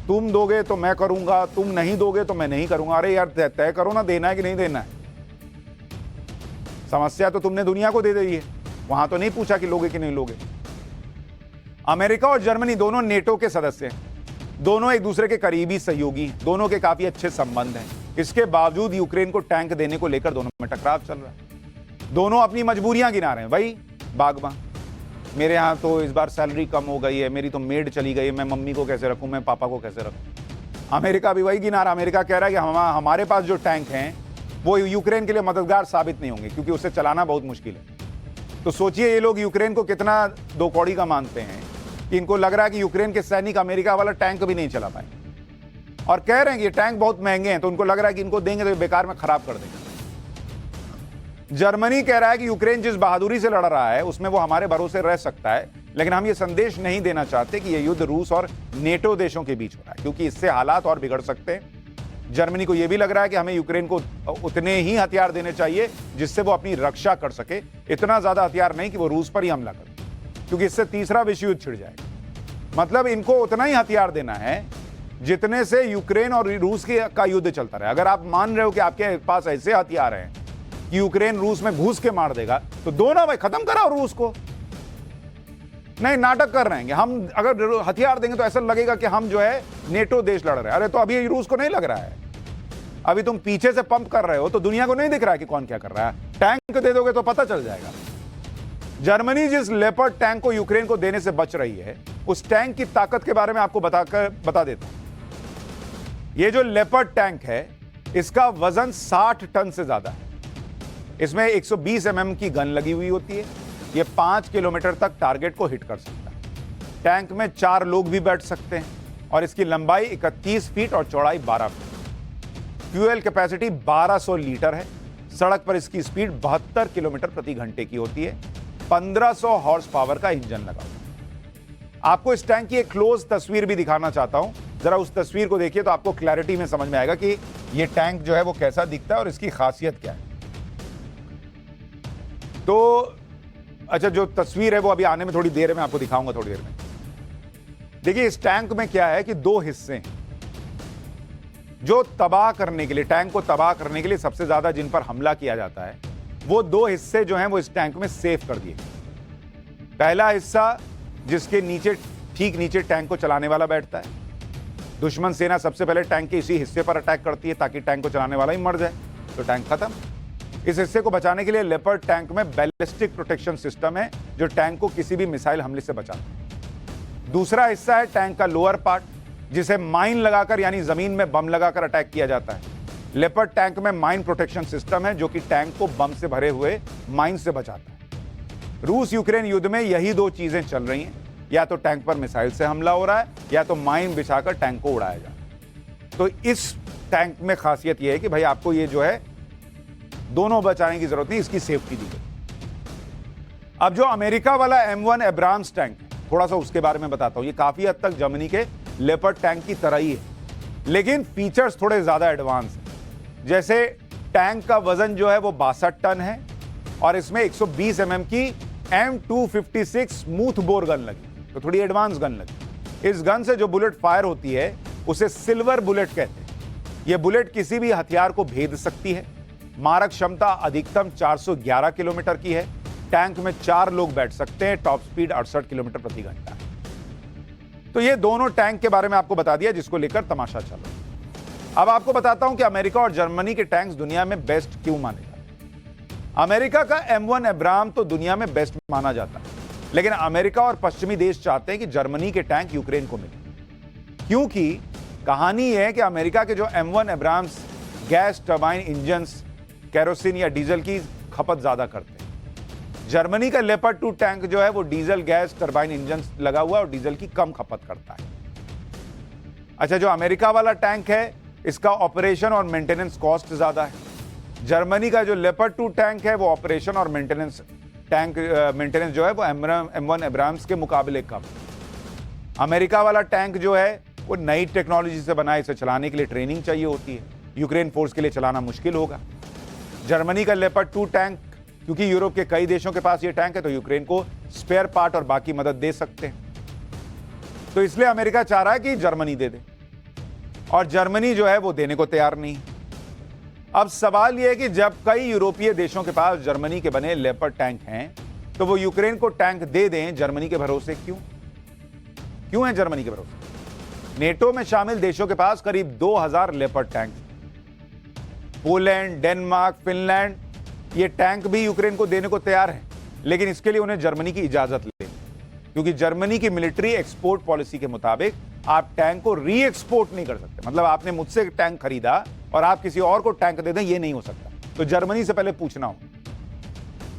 Speaker 1: तुम दोगे तो मैं करूंगा, तुम नहीं दोगे तो मैं नहीं करूंगा। अरे यार तय करो ना, देना है कि नहीं देना है। समस्या तो तुमने दुनिया को दे दी है, वहां तो नहीं पूछा कि लोगे कि नहीं लोगे। अमेरिका और जर्मनी दोनों नेटो के सदस्य हैं, दोनों एक दूसरे के करीबी सहयोगी हैं, दोनों के काफी अच्छे संबंध हैं। इसके बावजूद यूक्रेन को टैंक देने को लेकर दोनों में टकराव चल रहा है। दोनों अपनी मजबूरियां गिना रहे हैं। भाई बागमा, मेरे यहाँ तो इस बार सैलरी कम हो गई है, मेरी तो मेड चली गई है, मैं मम्मी को कैसे रखूं, मैं पापा को कैसे रखूं। अमेरिका भी वही गिना रहा। अमेरिका कह रहा है कि हमारे पास जो टैंक हैं वो यूक्रेन के लिए मददगार साबित नहीं होंगे क्योंकि उसे चलाना बहुत मुश्किल है। तो सोचिए ये लोग यूक्रेन को कितना दो कौड़ी का मानते हैं कि इनको लग रहा है कि यूक्रेन के सैनिक अमेरिका वाला टैंक भी नहीं चला पाए, और कह रहे हैं कि ये टैंक बहुत महंगे हैं, तो उनको लग रहा है कि इनको देंगे तो बेकार में खराब कर देंगे। जर्मनी कह रहा है कि यूक्रेन जिस बहादुरी से लड़ रहा है उसमें वो हमारे भरोसे रह सकता है, लेकिन हम ये संदेश नहीं देना चाहते कि ये युद्ध रूस और नेटो देशों के बीच हो रहा है क्योंकि इससे हालात और बिगड़ सकते हैं। जर्मनी को यह भी लग रहा है कि हमें यूक्रेन को उतने ही हथियार देने चाहिए जिससे वो अपनी रक्षा कर सके, इतना ज्यादा हथियार नहीं कि वो रूस पर ही हमला करे, क्योंकि इससे तीसरा विश्व युद्ध छिड़ जाएगा। मतलब इनको उतना ही हथियार देना है जितने से यूक्रेन और रूस का युद्ध चलता रहे। अगर आप मान रहे हो कि आपके पास ऐसे हथियार हैं कि यूक्रेन रूस में घुस के मार देगा, तो दो ना भाई, खत्म कराओ रूस को। नहीं, नाटक कर रहे हैं हम अगर हथियार देंगे तो ऐसा लगेगा कि हम जो है नेटो देश लड़ रहे हैं। अरे तो अभी रूस को नहीं लग रहा है, अभी तुम पीछे से पंप कर रहे हो तो दुनिया को नहीं दिख रहा है कि कौन क्या कर रहा है। टैंक दे दोगे तो पता चल जाएगा। जर्मनी जिस लेपर्ड टैंक को यूक्रेन को देने से बच रही है, उस टैंक की ताकत के बारे में आपको बता देता हूं। ये जो लेपर्ड टैंक है इसका वजन 60 टन से ज्यादा है। इसमें 120 mm की गन लगी हुई होती है। ये 5 किलोमीटर तक टारगेट को हिट कर सकता है। टैंक में 4 लोग भी बैठ सकते हैं और इसकी लंबाई 31 फीट और चौड़ाई 12 फीट। फ्यूल कैपेसिटी 1200 लीटर है। सड़क पर इसकी स्पीड 72 किलोमीटर प्रति घंटे की होती है। 1500 हॉर्स पावर का इंजन लगा हुआ है। आपको इस टैंक की एक क्लोज तस्वीर भी दिखाना चाहता हूं। जरा उस तस्वीर को देखिए तो आपको क्लैरिटी में समझ में आएगा कि यह टैंक जो है वो कैसा दिखता है और इसकी खासियत क्या है। तो अच्छा, जो तस्वीर है वो अभी आने में थोड़ी देर में आपको दिखाऊंगा, थोड़ी देर में। देखिए इस टैंक में क्या है कि 2 हिस्से हैं जो तबाह करने के लिए, टैंक को तबाह करने के लिए सबसे ज्यादा जिन पर हमला किया जाता है, वो 2 हिस्से जो हैं वो इस टैंक में सेव कर दिए। पहला हिस्सा जिसके नीचे, ठीक नीचे टैंक को चलाने वाला बैठता है। दुश्मन सेना सबसे पहले टैंक के इसी हिस्से पर अटैक करती है ताकि टैंक को चलाने वाला ही मर जाए, तो टैंक खत्म। इस हिस्से को बचाने के लिए लेपर्ड टैंक में बैलिस्टिक प्रोटेक्शन सिस्टम है जो टैंक को किसी भी मिसाइल हमले से बचाता है। दूसरा हिस्सा है टैंक का लोअर पार्ट, जिसे माइन लगाकर यानी जमीन में बम लगाकर अटैक किया जाता है। लेपर्ड टैंक में माइन प्रोटेक्शन सिस्टम है जो कि टैंक को बम से भरे हुए माइन से बचाता है। रूस यूक्रेन युद्ध में यही 2 चीजें चल रही हैं, या तो टैंक पर मिसाइल से हमला हो रहा है या तो माइन बिछाकर टैंक को उड़ाया जा रहा है। तो इस टैंक में खासियत यह है कि भाई आपको ये जो है दोनों बचाने की जरूरत नहीं, इसकी सेफ्टी दी गई। अब जो अमेरिका वाला M1 एब्राम्स टैंक है, थोड़ा सा उसके बारे में बताता हूं। ये काफी हद तक जर्मनी के लेपर्ड टैंक की तरह ही है, लेकिन फीचर्स थोड़े ज्यादा एडवांस हैं। जैसे टैंक का वजन जो है वो 62 टन है और इसमें 120 mm की M256 स्मूथ बोर गन लगी, तो थोड़ी एडवांस गन लगी। इस गन से जो बुलेट फायर होती है उसे सिल्वर बुलेट कहते हैं। यह बुलेट किसी भी हथियार को भेद सकती है। मारक क्षमता अधिकतम 411 किलोमीटर की है। टैंक में 4 लोग बैठ सकते हैं। टॉप स्पीड 68 किलोमीटर प्रति घंटा है। तो ये दोनों टैंक के बारे में आपको बता दिया जिसको लेकर तमाशा चल रहा है। अब आपको बताता हूं कि अमेरिका और जर्मनी के टैंक्स दुनिया में बेस्ट क्यों माने जाते हैं। अमेरिका का M1 एब्राम तो दुनिया में बेस्ट माना जाता है, लेकिन अमेरिका और पश्चिमी देश चाहते हैं कि जर्मनी के टैंक यूक्रेन को मिले, क्योंकि कहानी है कि अमेरिका के जो M1 Abrams gas turbine engines kerosene या डीजल की खपत ज्यादा करते हैं। जर्मनी का लेपर्ड 2 टैंक जो है वो डीजल गैस टर्बाइन इंजन लगा हुआ और डीजल की कम खपत करता है। अच्छा, जो अमेरिका वाला टैंक है इसका ऑपरेशन और मेंटेनेंस कॉस्ट ज्यादा है। जर्मनी का जो लेपर्ड 2 टैंक है वो ऑपरेशन और मेंटेनेंस जो है वो M1 एब्राम्स के मुकाबले कम। अमेरिका वाला टैंक जो है वो नई टेक्नोलॉजी से बना है, इसे चलाने के लिए ट्रेनिंग चाहिए होती है। यूक्रेन फोर्स के लिए चलाना मुश्किल होगा। जर्मनी का लेपर्ड 2 टैंक, क्योंकि यूरोप के कई देशों के पास ये टैंक है, तो यूक्रेन को स्पेयर पार्ट और बाकी मदद दे सकते हैं। तो इसलिए अमेरिका चाह रहा है कि जर्मनी दे दे, और जर्मनी जो है वो देने को तैयार नहीं। अब सवाल यह है कि जब कई यूरोपीय देशों के पास जर्मनी के बने लेपर्ड टैंक हैं, तो वो यूक्रेन को टैंक दे दें जर्मनी के भरोसे क्यों है जर्मनी के भरोसे? नेटो में शामिल देशों के पास करीब 2000 leopard tank. Poland, Denmark, Finland, ये टैंक भी यूक्रेन को देने को तैयार हैं, लेकिन इसके लिए उन्हें जर्मनी की इजाजत लेनी, क्योंकि जर्मनी की मिलिट्री एक्सपोर्ट पॉलिसी के मुताबिक आप टैंक को री एक्सपोर्ट नहीं कर सकते। मतलब आपने मुझसे टैंक खरीदा और आप किसी और को टैंक दे दें, ये नहीं हो सकता। तो जर्मनी से पहले पूछना हो।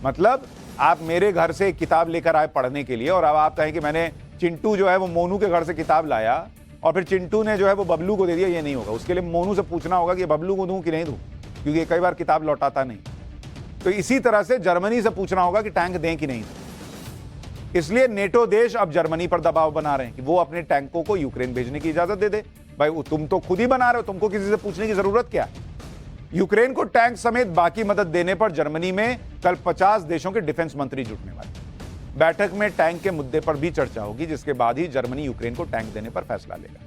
Speaker 1: मतलब आप मेरे घर से एक किताब लेकर आए पढ़ने के लिए और अब आप कहें कि मैंने चिंटू जो है वो मोनू के घर से किताब लाया और फिर चिंटू ने जो है वो बबलू को दे दिया, ये नहीं होगा। उसके लिए मोनू से पूछना होगा कि बबलू को दूं कि नहीं दूं, क्योंकि कई बार किताब लौटाता नहीं। तो इसी तरह से जर्मनी से पूछना होगा कि टैंक दें कि नहीं दें। इसलिए नेटो देश अब जर्मनी पर दबाव बना रहे हैं कि वो अपने टैंकों को यूक्रेन भेजने की इजाजत दे दे। भाई तुम तो खुद ही बना रहे हो, तुमको किसी से पूछने की जरूरत क्या है। यूक्रेन को टैंक समेत बाकी मदद देने पर जर्मनी में कल 50 देशों के डिफेंस मंत्री जुटने वाले। बैठक में टैंक के मुद्दे पर भी चर्चा होगी, जिसके बाद ही जर्मनी यूक्रेन को टैंक देने पर फैसला लेगा।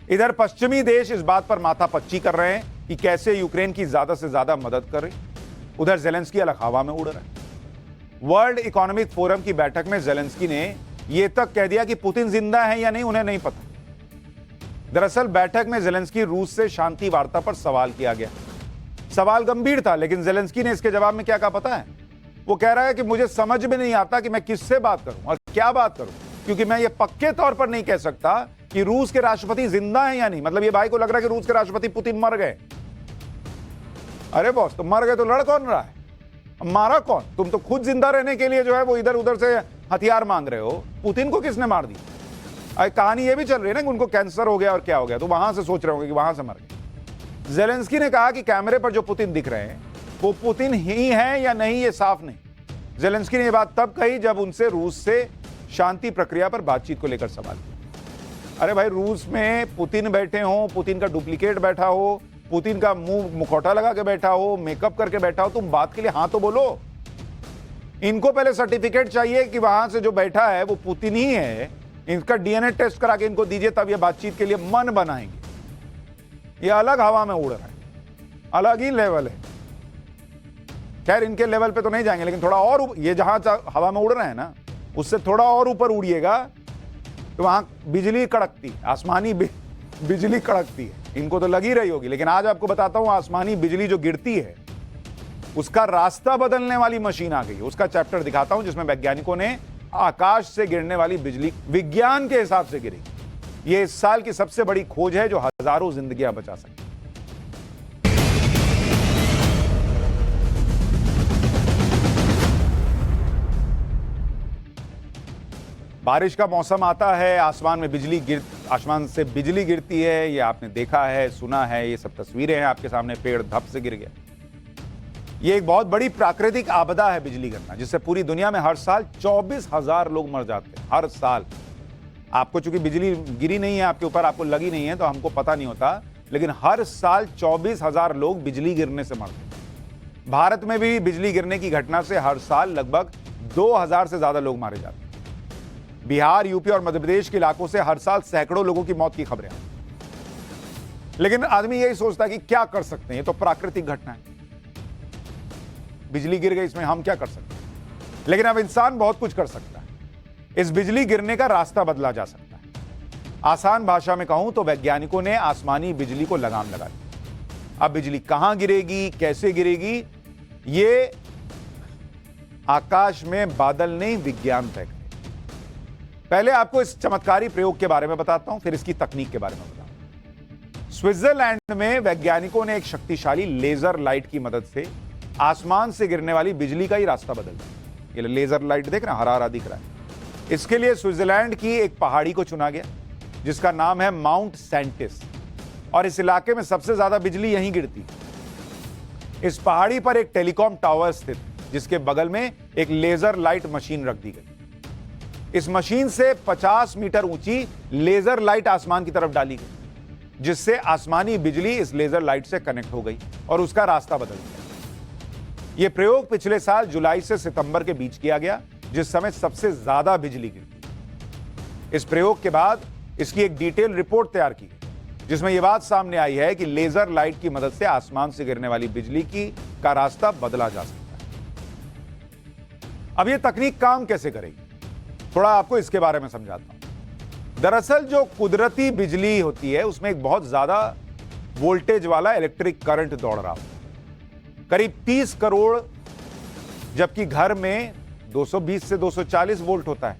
Speaker 1: इधर पश्चिमी देश इस बात पर माथापच्ची कर रहे हैं कि कैसे यूक्रेन की ज्यादा से ज्यादा मदद करें। उधर जेलेंस्की अलग हवा में उड़ रहा है। वर्ल्ड इकोनॉमिक फोरम की बैठक में जेलेंस्की ने यह तक कह दिया कि पुतिन जिंदा है या नहीं उन्हें नहीं पता। दरअसल बैठक में जेलेंस्की रूस से शांति वार्ता पर सवाल किया गया। सवाल गंभीर था, लेकिन जेलेंस्की ने इसके जवाब में क्या कहा पता है? वो कह रहा है कि मुझे समझ में नहीं आता कि मैं किससे बात करूं और क्या बात करूं, क्योंकि मैं ये पक्के तौर पर नहीं कह सकता कि रूस के राष्ट्रपति जिंदा हैं या नहीं। मतलब ये भाई को लग रहा है कि रूस के राष्ट्रपति पुतिन मर गए। अरे बॉस, तुम मर गए तो लड़ कौन रहा है? मारा कौन? तुम तो खुद जिंदा रहने के लिए जो है वो इधर उधर से हथियार मांग रहे हो। पुतिन को किसने मार दिया? अरे कहानी ये भी चल रही है ना कि उनको कैंसर हो गया और क्या हो गया, तो वहां से सोच रहे होंगे कि वहां से मर गए। जेलेंस्की ने कहा कि कैमरे पर जो पुतिन दिख रहे हैं वो पुतिन ही है या नहीं ये साफ नहीं। जेलेंस्की ने यह बात तब कही जब उनसे रूस से शांति प्रक्रिया पर बातचीत को लेकर सवाल किया। अरे भाई, रूस में पुतिन बैठे हो, पुतिन का डुप्लीकेट बैठा हो, पुतिन का मुंह मुखौटा लगा के बैठा हो, मेकअप करके बैठा हो, तुम बात के लिए हाँ तो बोलो। इनको पहले सर्टिफिकेट चाहिए कि वहां से जो बैठा है वो पुतिन ही है। इनका डीएनए टेस्ट करा के इनको दीजिए, तब ये बातचीत के लिए मन बनाएंगे। ये अलग हवा में उड़ रहा है, अलग ही लेवल है। खैर, इनके लेवल पे तो नहीं जाएंगे, लेकिन थोड़ा और ये जहां हवा में उड़ रहे हैं ना, उससे थोड़ा और ऊपर उड़िएगा तो वहां बिजली कड़कती है, आसमानी बिजली कड़कती है। इनको तो लगी रही होगी, लेकिन आज आपको बताता हूं आसमानी बिजली जो गिरती है उसका रास्ता बदलने वाली मशीन आ गई। उसका चैप्टर दिखाता हूं जिसमें वैज्ञानिकों ने आकाश से गिरने वाली बिजली विज्ञान के हिसाब से गिरी। यह इस साल की सबसे बड़ी खोज है जो हजारों जिंदगियां बचा सकती है। बारिश का मौसम आता है, आसमान से बिजली गिरती है। ये आपने देखा है, सुना है, ये सब तस्वीरें हैं आपके सामने। पेड़ धप से गिर गया। ये एक बहुत बड़ी प्राकृतिक आपदा है बिजली गिरना, जिससे पूरी दुनिया में हर साल 24,000 लोग मर जाते हैं। हर साल। आपको चूंकि बिजली गिरी नहीं है आपके ऊपर, आपको लगी नहीं है, तो हमको पता नहीं होता, लेकिन हर साल 24,000 लोग बिजली गिरने से मरते हैं। भारत में भी बिजली गिरने की घटना से हर साल लगभग 2,000 से ज्यादा लोग मारे जाते हैं। बिहार, यूपी और मध्य प्रदेश के इलाकों से हर साल सैकड़ों लोगों की मौत की खबरें हैं। लेकिन आदमी यही सोचता है कि क्या कर सकते हैं, ये तो प्राकृतिक घटना है, बिजली गिर गई, इसमें हम क्या कर सकते हैं। लेकिन अब इंसान बहुत कुछ कर सकता है। इस बिजली गिरने का रास्ता बदला जा सकता है। आसान भाषा में कहूं तो वैज्ञानिकों ने आसमानी बिजली को लगाम लगा दी। अब बिजली कहां गिरेगी, कैसे गिरेगी, ये आकाश में बादल नहीं, विज्ञान तय करेगा। पहले आपको इस चमत्कारी प्रयोग के बारे में बताता हूं, फिर इसकी तकनीक के बारे में बताऊंगा। स्विट्जरलैंड में वैज्ञानिकों ने एक शक्तिशाली लेजर लाइट की मदद से आसमान से गिरने वाली बिजली का ही रास्ता बदल दिया। ये लेजर लाइट देख रहे हैं, हरा हरा दिख रहा है। इसके लिए स्विट्जरलैंड की एक पहाड़ी को चुना गया जिसका नाम है माउंट सेंटिस, और इस इलाके में सबसे ज्यादा बिजली यहीं गिरती है। इस पहाड़ी पर एक टेलीकॉम टावर स्थित, जिसके बगल में एक लेजर लाइट मशीन रख दी गई। इस मशीन से 50 मीटर ऊंची लेजर लाइट आसमान की तरफ डाली गई, जिससे आसमानी बिजली इस लेजर लाइट से कनेक्ट हो गई और उसका रास्ता बदल गया। यह प्रयोग पिछले साल जुलाई से सितंबर के बीच किया गया, जिस समय सबसे ज्यादा बिजली गिरी। इस प्रयोग के बाद इसकी एक डिटेल रिपोर्ट तैयार की गई, जिसमें यह बात सामने आई है कि लेजर लाइट की मदद से आसमान से गिरने वाली बिजली का रास्ता बदला जा सकता है। अब यह तकनीक काम कैसे करेगी, थोड़ा आपको इसके बारे में समझाता हूं। दरअसल जो कुदरती बिजली होती है उसमें एक बहुत ज्यादा वोल्टेज वाला इलेक्ट्रिक करंट दौड़ रहा होता है, करीब 30 करोड़, जबकि घर में 220 से 240 वोल्ट होता है।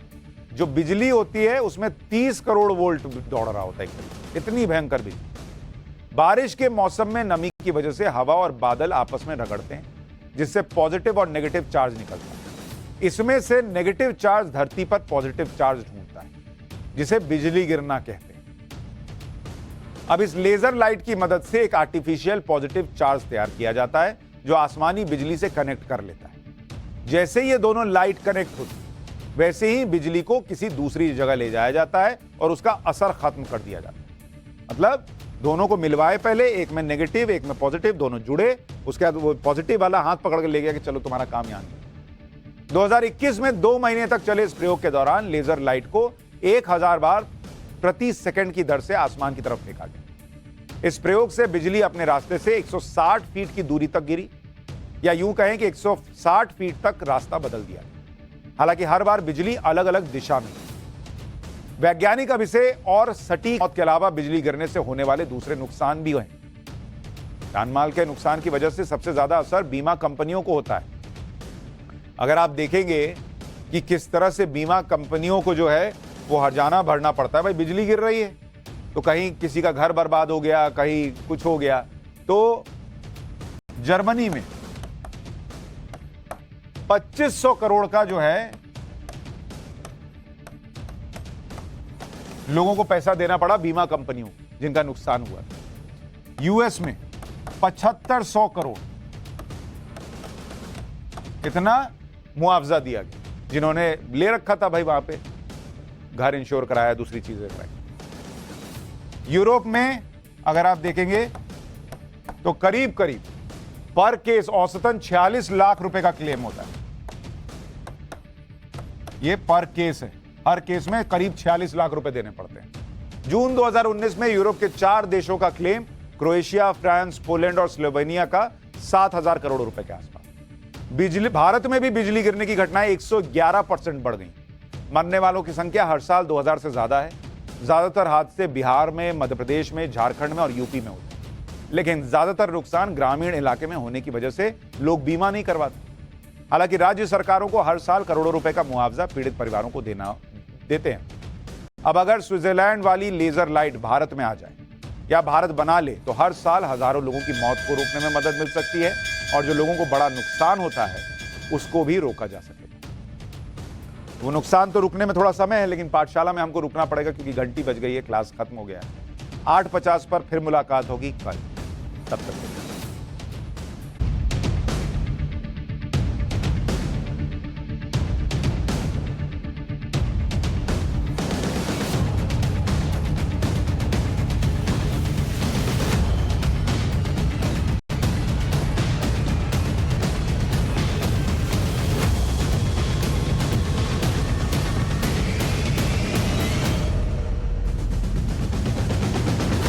Speaker 1: जो बिजली होती है उसमें 30 करोड़ वोल्ट दौड़ रहा होता है करीब, इतनी भयंकर बिजली। बारिश के मौसम में नमी की वजह से हवा और बादल आपस में रगड़ते हैं, जिससे पॉजिटिव और नेगेटिव चार्ज निकलता है। इसमें से नेगेटिव चार्ज धरती पर पॉजिटिव चार्ज ढूंढता है, जिसे बिजली गिरना कहते हैं। अब इस लेजर लाइट की मदद से एक आर्टिफिशियल पॉजिटिव चार्ज तैयार किया जाता है, जो आसमानी बिजली से कनेक्ट कर लेता है। जैसे ये दोनों लाइट कनेक्ट होती वैसे ही बिजली को किसी दूसरी जगह ले जाया जाता है और उसका असर खत्म कर दिया जाता है। मतलब दोनों को मिलवाए पहले, एक में नेगेटिव एक में पॉजिटिव, दोनों जुड़े, उसके बाद वो पॉजिटिव वाला हाथ पकड़ के ले गया कि चलो तुम्हारा काम यहां नहीं। 2021 में 2 महीने तक चले इस प्रयोग के दौरान लेजर लाइट को 1000 बार प्रति सेकंड की दर से आसमान की तरफ फेंका गया। इस प्रयोग से बिजली अपने रास्ते से 160 फीट की दूरी तक गिरी, या यूं कहें कि 160 फीट तक रास्ता बदल दिया। हालांकि हर बार बिजली अलग अलग दिशा में। वैज्ञानिक अब इसे और सटीक मौत के अलावा बिजली गिरने से होने वाले दूसरे नुकसान भी हैं। जानमाल के नुकसान की वजह से सबसे ज्यादा असर बीमा कंपनियों को होता है। अगर आप देखेंगे कि किस तरह से बीमा कंपनियों को जो है वो हर्जाना भरना पड़ता है, भाई बिजली गिर रही है तो कहीं किसी का घर बर्बाद हो गया, कहीं कुछ हो गया। तो जर्मनी में 2500 करोड़ का जो है लोगों को पैसा देना पड़ा बीमा कंपनियों जिनका नुकसान हुआ। यूएस में 7500 करोड़ इतना मुआवजा दिया गया जिन्होंने ले रखा था भाई, वहां पे घर इंश्योर कराया, दूसरी चीजें कराई। यूरोप में अगर आप देखेंगे तो करीब करीब पर केस औसतन 46 लाख रुपए का क्लेम होता है। ये पर केस है, हर केस में करीब 46 लाख रुपए देने पड़ते हैं। जून 2019 में यूरोप के 4 देशों का क्लेम क्रोएशिया, फ्रांस, पोलैंड और स्लोवेनिया का 7000 करोड़ रुपए के आसपास। बिजली भारत में भी बिजली गिरने की घटनाएं 111% बढ़ गई। मरने वालों की संख्या हर साल 2000 से ज्यादा है। ज्यादातर हादसे बिहार में, मध्य प्रदेश में, झारखंड में और यूपी में होते हैं, लेकिन ज्यादातर नुकसान ग्रामीण इलाके में होने की वजह से लोग बीमा नहीं करवाते। हालांकि राज्य सरकारों को हर साल करोड़ों रुपए का मुआवजा पीड़ित परिवारों को देते हैं। अब अगर स्विट्जरलैंड वाली लेजर लाइट भारत में आ जाए या भारत बना ले तो हर साल हजारों लोगों की मौत को रोकने में मदद मिल सकती है, और जो लोगों को बड़ा नुकसान होता है उसको भी रोका जा सकेगा। वो नुकसान तो रुकने में थोड़ा समय है, लेकिन पाठशाला में हमको रुकना पड़ेगा क्योंकि घंटी बज गई है, क्लास खत्म हो गया है। 8:50 पर फिर मुलाकात होगी कल, तब तक